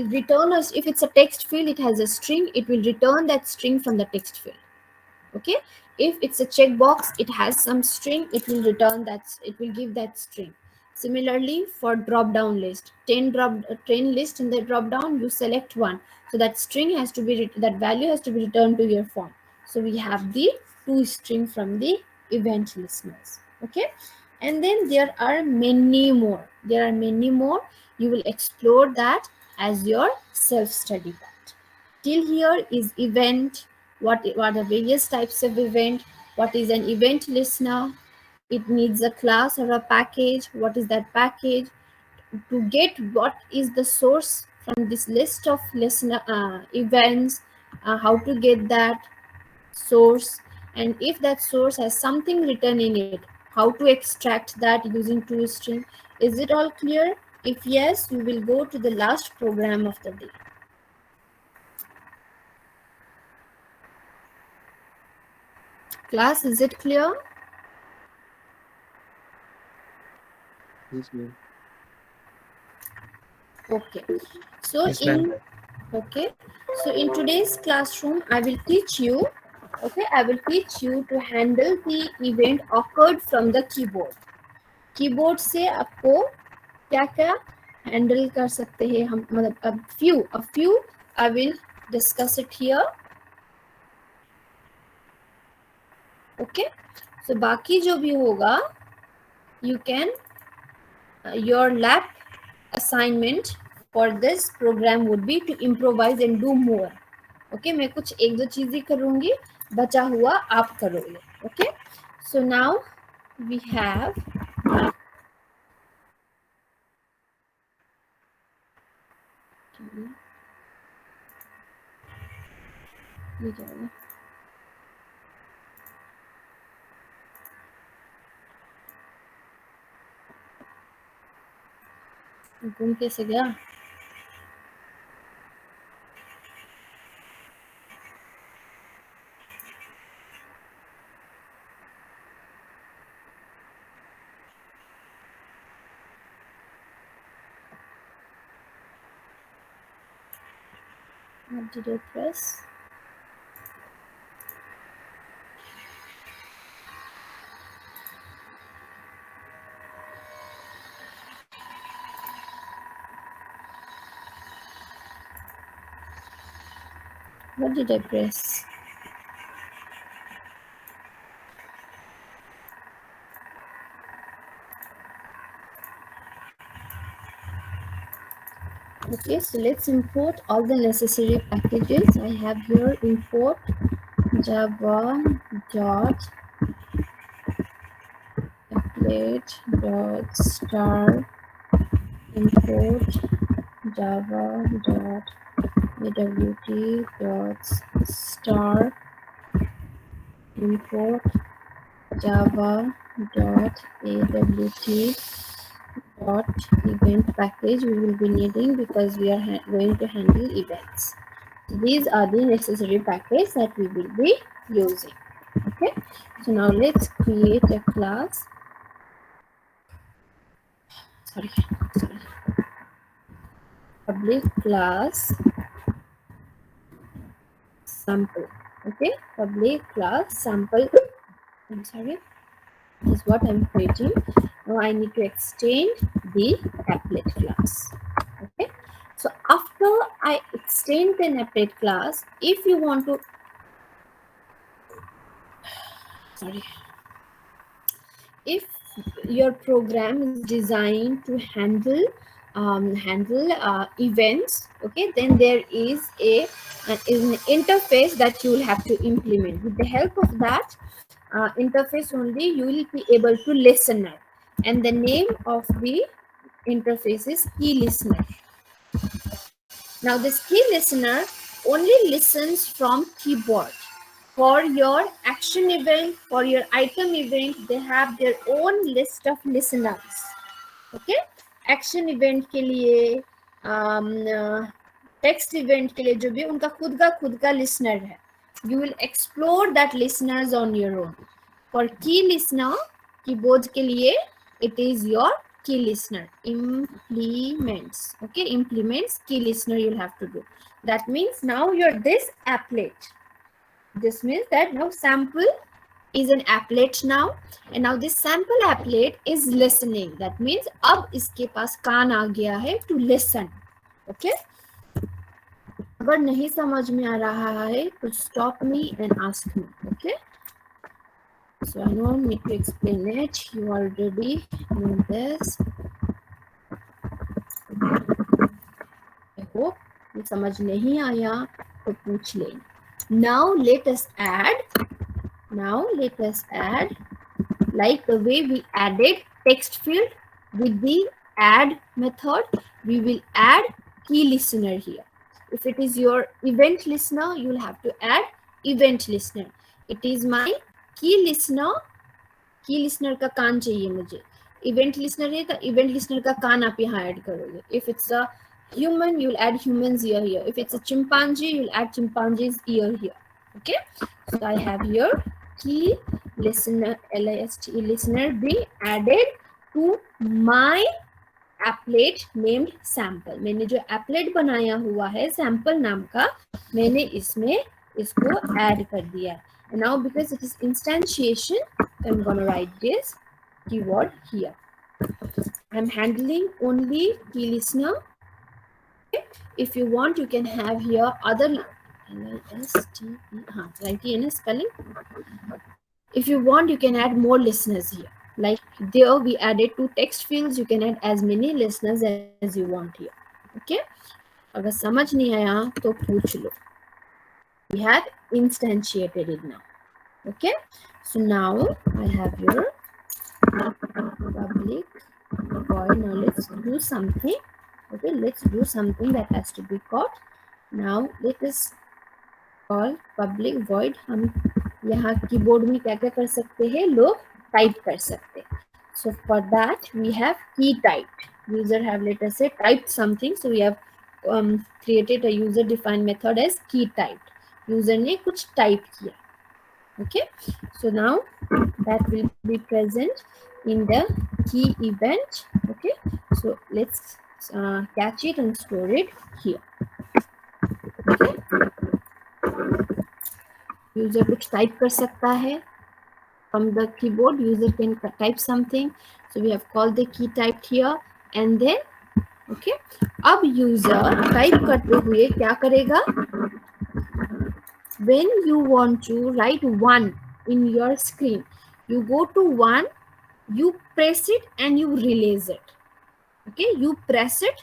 return us, if it's a text field, it has a string, it will return that string from the text field. Okay, if it's a checkbox, it has some string, it will return that, it will give that string. Similarly, for drop down list, 10 list in the drop down, you select one, so that string has to be, that value has to be returned to your form. So we have the toString from the event listeners. Okay, and then there are many more, you will explore that as your self study part. Till here is event. What are the various types of event? What is an event listener? It needs a class or a package. What is that package? To get what is the source from this list of listener events, how to get that source, and if that source has something written in it, how to extract that using toString. Is it all clear? If yes, we will go to the last program of the day. Class, is it clear? Yes, ma'am. Okay. So Yes, ma'am. in today's classroom, I will teach you. Okay, I will teach you to handle the event occurred from the keyboard. Keyboard से आपको क्या क्या handle कर सकते हैं हम, मतलब a few I will discuss it here. Okay, so बाकी जो भी होगा, you can your lab assignment for this program would be to improvise and do more. Okay, मैं कुछ एक दो चीजें करूंगी, बचा हुआ आप करोगे. Okay, so now we have घूम कैसे गया? What did I press? What did I press? Okay, so let's import all the necessary packages. I have here import java dot applet dot star import java.awt.star import java.awt.event package we will be needing because we are going to handle events. So these are the necessary packages that we will be using. Okay, so now let's create a class. Sorry, public class sample. Okay, public class sample. I'm sorry, is what I'm creating. Now I need to extend the applet class. Okay, so after I extend the applet class, if you want to, sorry, if your program is designed to handle events, okay, then there is an interface that you will have to implement. With the help of that interface only, you will be able to listener, and the name of the interface is key listener. Now this key listener only listens from keyboard. For your action event, for your item event, they have their own list of listeners. Okay, action event के लिए text event के लिए जो भी उनका खुद का listener है. You will explore that listeners on your own. For key listener, keyboard के लिए it is your key listener. Implements, okay, implements key listener you'll have to do. That means now you're this applet. This means that now sample is an applet now, and now this sample applet is listening. That means अब इसके पास कान आ गया है to listen. Okay, अगर नहीं समझ में आ रहा है तो stop me and ask me. Okay, so I don't need to explain it, you already know this. I hope ये समझ नहीं आया तो पूछ लेना. Now let us add like the way we added text field with the add method, we will add key listener here. If it is your event listener, you will have to add event listener. It is my key listener का कान चाहिए मुझे. Event listener है तो event listener का कान आप यहाँ add करोगे. If it's a human, you'll add human's ear here. If it's a chimpanzee, you'll add chimpanzee's ear here. Okay, so I have here key listener, list listener be added to my applet named sample. मैंने जो applet बनाया हुआ है sample नाम का, मैंने इसमें इसको add कर दिया. And now because it is instantiation, I'm going to write this keyword here. I'm handling only key listener. Okay, if you want, you can have here other LISTE, spelling. If you want, you can add more listeners here. Like there we added 2 text fields, you can add as many listeners as you want here. Okay, अगर समझ नहीं आया तो पूछ लो. We have instantiated it now. Okay, so now I have your public void. Now let's do something. Okay, let's do something that has to be caught. Now let us call public void. हम यहाँ keyboard में क्या क्या कर सकते हैं, लोग type कर सकते हैं. So for that we have key typed. User have, let us say, typed something, so we have created a user defined method as key typed. User ने कुछ टाइप किया. Okay, so now that will be present in the key event. Okay, so let's catch it and store it here. Okay, user कुछ type कर सकता है. From the keyboard, user can type something. So we have called the key typed here, and then okay, अब user type करते हुए क्या करेगा? When you want to write 1 in your screen, you go to 1, you press it and you release it. Okay, you press it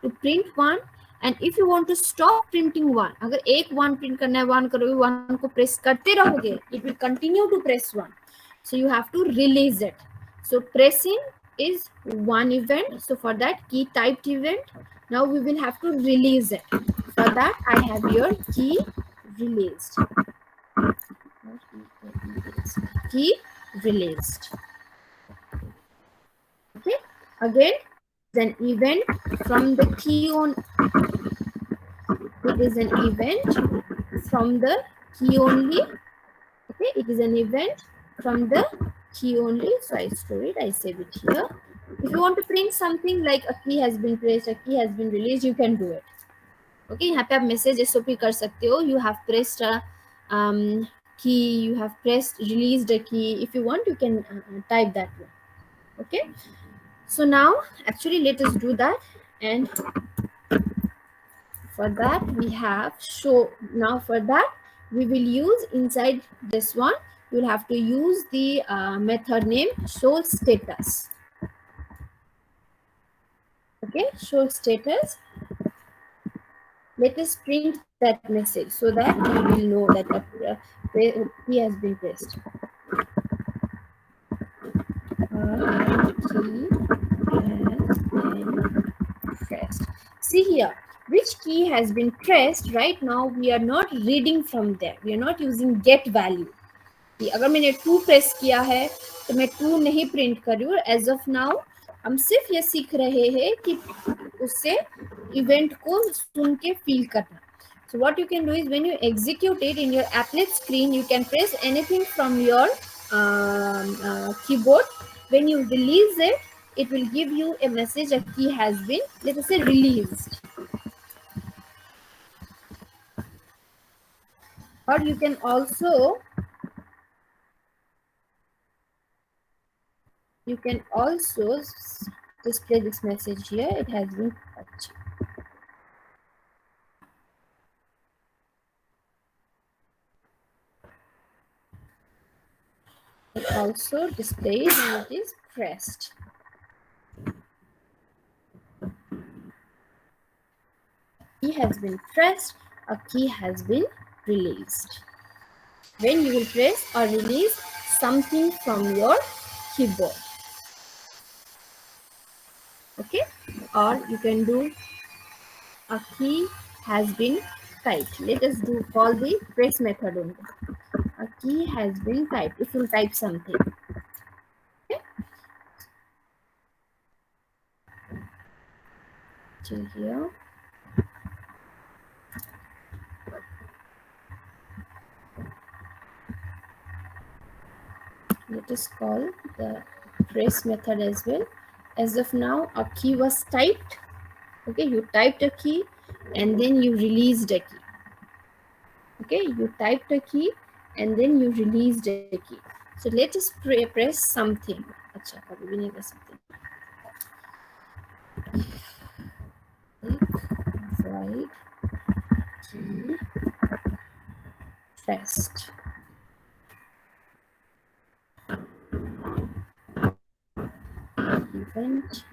to print 1, and if you want to stop printing 1, अगर एक 1 print करना है 1 करोगे, 1 को press करते रहोगे, it will continue to press 1. So you have to release it. So pressing is one event. So for that, key typed event. Now we will have to release it. For that, I have your key released. Key released. Okay. Again, an event from the key on. It is an event from the key only. Okay, it is an event from the key only. So I store it, I save it here. If you want to print something like a key has been pressed, a key has been released, you can do it. Okay, यहाँ पे आप message SOP कर सकते हो. You have pressed a key, you have pressed released a key. If you want, you can type that one. Okay, so now actually let us do that, and for that we have show. Now for that we will use inside this one, you will have to use the method name show status. Okay, show status. Let us print that message so that we will know that key has been pressed. Key has been pressed. See here, which key has been pressed. Right now we are not reading from there, we are not using get value. कि अगर मैंने 2 press किया है तो मैं 2 नहीं print कर रही हूँ. एज ऑफ नाउ हम सिर्फ ये सीख रहे हैं कि उससे इवेंट को सुन के फील करना. So what you can do is when you execute it in your applet screen, you can press anything from your keyboard. When you release it, it will give you a message, a key has been, let us say, released. Or you can also display this message here, it has been touched. It also displays when it is pressed. Key has been pressed, a key has been released. When you will press or release something from your keyboard. Okay, or you can do a key has been typed. Let us call the press method only. A key has been typed. If you type something. Okay. Till here. Let us call the press method as well. As of now, a key was typed. Okay, you typed a key and then you released a key. Okay, you typed a key and then you released a key. So let us press something. Achha, kabhi bhi nahi kar sakte. Right key pressed. Event.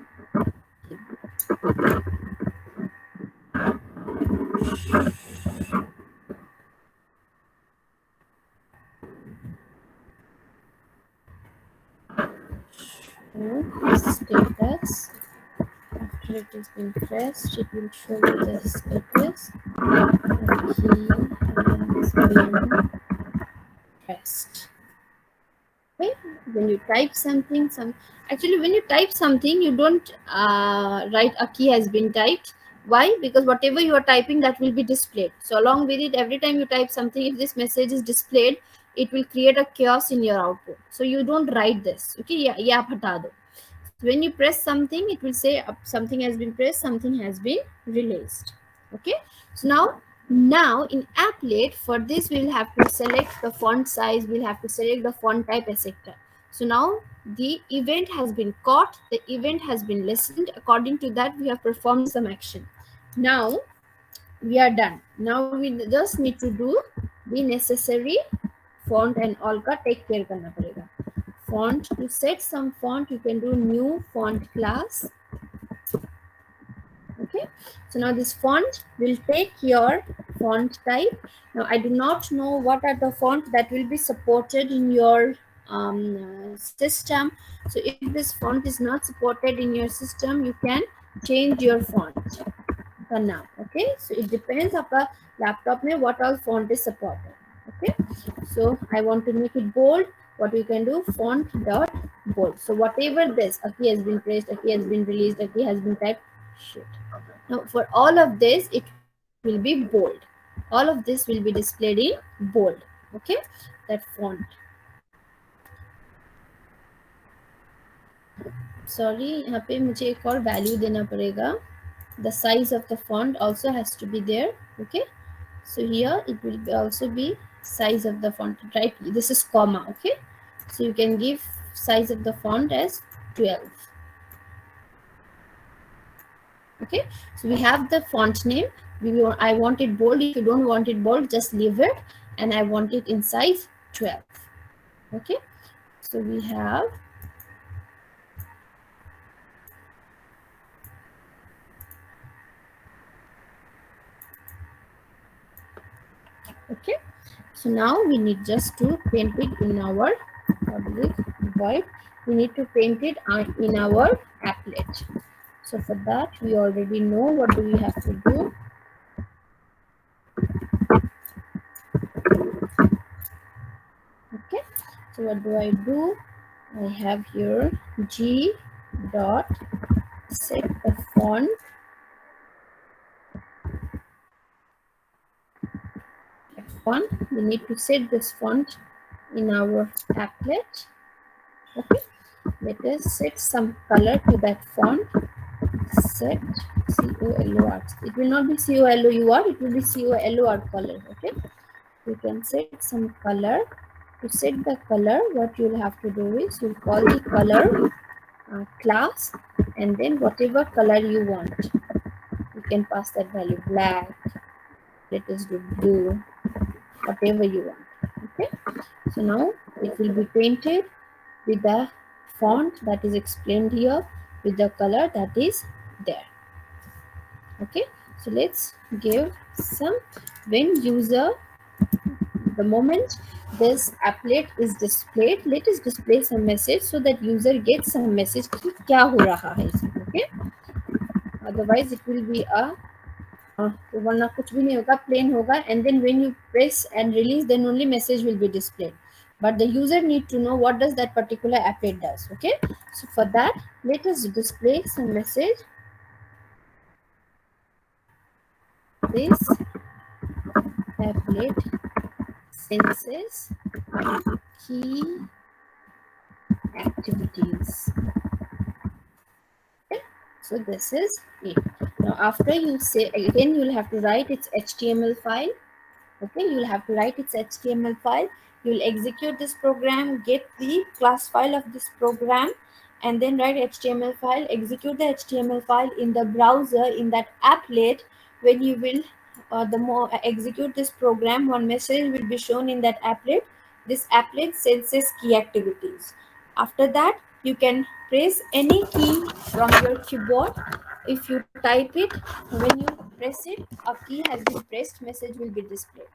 Status. After it has been pressed, it will show you the status. The key has been pressed. Okay, when you type something, actually when you type something, you don't write a key has been typed. Why? Because whatever you are typing, that will be displayed. So along with it, every time you type something, if this message is displayed, it will create a chaos in your output. So you don't write this. Okay, yeah, hata do. So when you press something, it will say something has been pressed, something has been released. Okay, so now in applet, for this we will have to select the font size, we'll have to select the font type, etc. So now the event has been caught, the event has been listened. According to that, we have performed some action. Now we are done. Now we just need to do the necessary font and all ka take care karna padega. Font, to set some font, you can do new font class. Okay, so now this font will take your font type. Now I do not know what are the font that will be supported in your system. So if this font is not supported in your system, you can change your font. का नाम. Okay, so it depends आपका laptop में what all font is supported. Okay, so I want to make it bold. What we can do, font dot bold. So whatever this, a key has been pressed, a key has been released, a key has been typed. Shit. Now for all of this, it will be bold. All of this will be displayed in bold. Okay, that font. Sorry, यहाँ पे मुझे एक और value देना पड़ेगा. The size of the font also has to be there. Okay, so here it will be also be size of the font, right? This is comma. Okay, so you can give size of the font as 12. Okay, so we have the font name. I want it bold. If you don't want it bold, just leave it, and I want it in size 12. Okay, so we have okay. So now we need just to paint it in our public void. We need to paint it in our applet. So for that, we already know what do we have to do. Okay, so what do? I have here G dot set the font. Font. We need to set this font in our applet. Okay, let us set some color to that font. Set COLOR. It will not be COLOUR, it will be COLOR color. Okay, you can set some color. To set the color, what you'll have to do is you'll call the color class, and then whatever color you want, you can pass that value. Black, let us do blue, whatever you want. Okay, so now it will be painted with the font that is explained here, with the color that is there. Okay, so let's give some. When user, the moment this applet is displayed, let us display some message so that user gets some message कि क्या हो रहा है इसमें. Okay, otherwise it will be a तो वरना कुछ भी नहीं होगा, plain होगा, and then when you press and release, then only message will be displayed, but the user need to know what does that particular applet does. Okay, so for that, let us display some message. This applet senses key activities. Okay, so this is it. Now after you say, again you will have to write its HTML file. Okay, you will have to write its HTML file. You will execute this program, get the class file of this program, and then write HTML file, execute the HTML file in the browser, in that applet. When you will the more execute this program, one message will be shown in that applet. This applet senses key activities. After that, you can press any key from your keyboard. If you type it, when you press it, a key has been pressed, message will be displayed.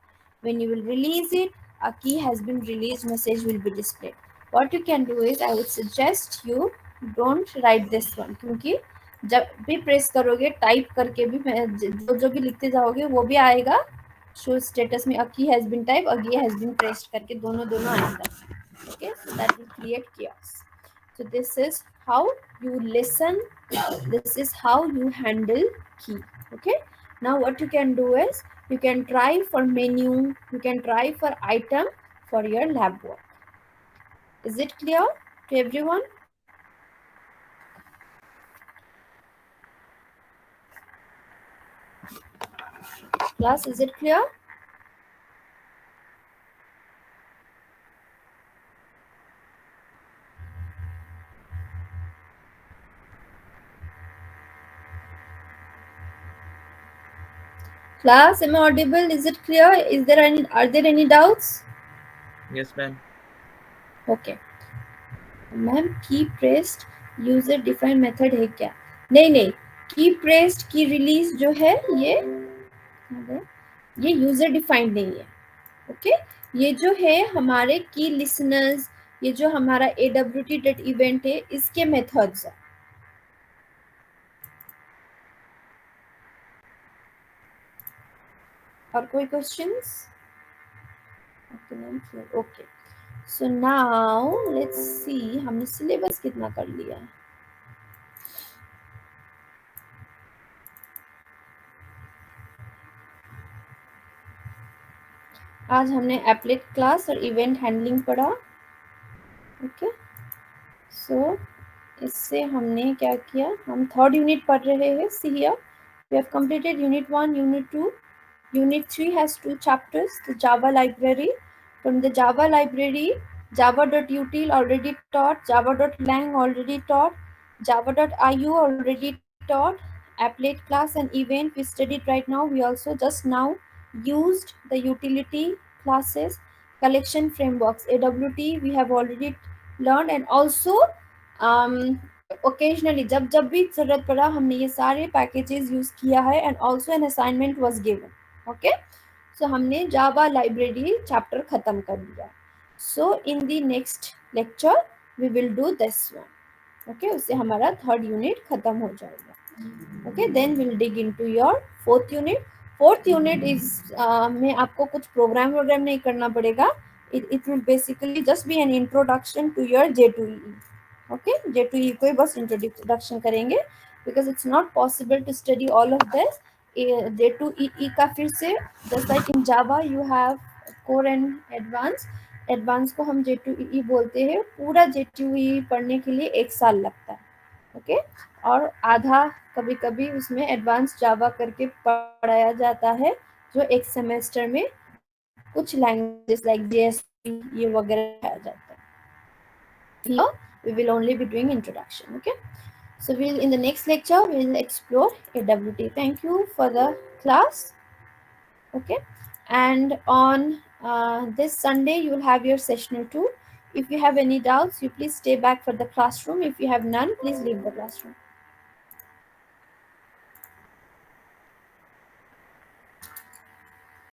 When you will release it, a key has been released, message will be displayed. What you can do is, I would suggest you don't write this one, क्योंकि जब भी press करोगे, type करके भी जो जो भी लिखते जाओगे वो भी आएगा. शो स्टेटस में a key has been typed, a key has been pressed करके दोनों दोनों आएगा. Okay, so that will create chaos. So this is how you listen, this is how you handle key. Okay, now what you can do is, you can try for menu, you can try for item for your lab work. Is it clear to everyone? Class, is it clear? Class, am I audible? Is it clear? Are there any doubts? Yes, ma'am. Okay. Ma'am की pressed user defined method है क्या? नहीं नहीं, की pressed की release जो है ये यूजर डिफाइंड नहीं है. ओके, ये जो है हमारे की लिसनर्स, ये जो हमारा awt.event है, इसके मेथड्स है. और कोई questions? Okay, so now let's see हमने सिलेबस कितना कर लिया है। आज हमने एप्लेट क्लास और इवेंट हैंडलिंग पढ़ा। ओके, सो इससे हमने क्या किया, हम थर्ड यूनिट पढ़ रहे हैं। See here we have completed unit 1, unit 2, unit 3 has 2 chapters, the Java library. From the Java library, java.util already taught, java.lang already taught, java.iu already taught, applet class and event we studied right now. We also just now used the utility classes, collection frameworks, AWT we have already learned, and also occasionally जब जब भी जरूरत पड़ा हमने ये सारे packages use किया है, and also an assignment was given. Okay, so हमने जावा लाइब्रेरी चैप्टर खत्म कर लिया। So in the next lecture we will do this one. Okay, उससे हमारा थर्ड यूनिट खत्म हो जाएगा। Okay, then will dig into your fourth unit. Fourth unit is में आपको कुछ प्रोग्राम नहीं करना पड़ेगा। It will basically just be an introduction to your J2EE। Okay, J2EE को ही बस इंट्रोडक्शन करेंगे, because it's not possible to study all of this. J2EE का फिर से, just like in Java you have core and advance, advance को हम J2EE बोलते हैं। पूरा J2EE पढ़ने के लिए 1 साल लगता है। ओके, और आधा कभी कभी उसमें एडवांस जावा करके पढ़ाया जाता है, जो एक सेमेस्टर में कुछ लैंग्वेजेस लाइक JSP ये वगैरह पढ़ाया जाता है। Here we will only be doing introduction. Okay, so we'll in the next lecture we'll explore AWT. Thank you for the class. Okay, and on this Sunday you will have your sessional 2. If you have any doubts, you please stay back for the classroom. If you have none, please leave the classroom.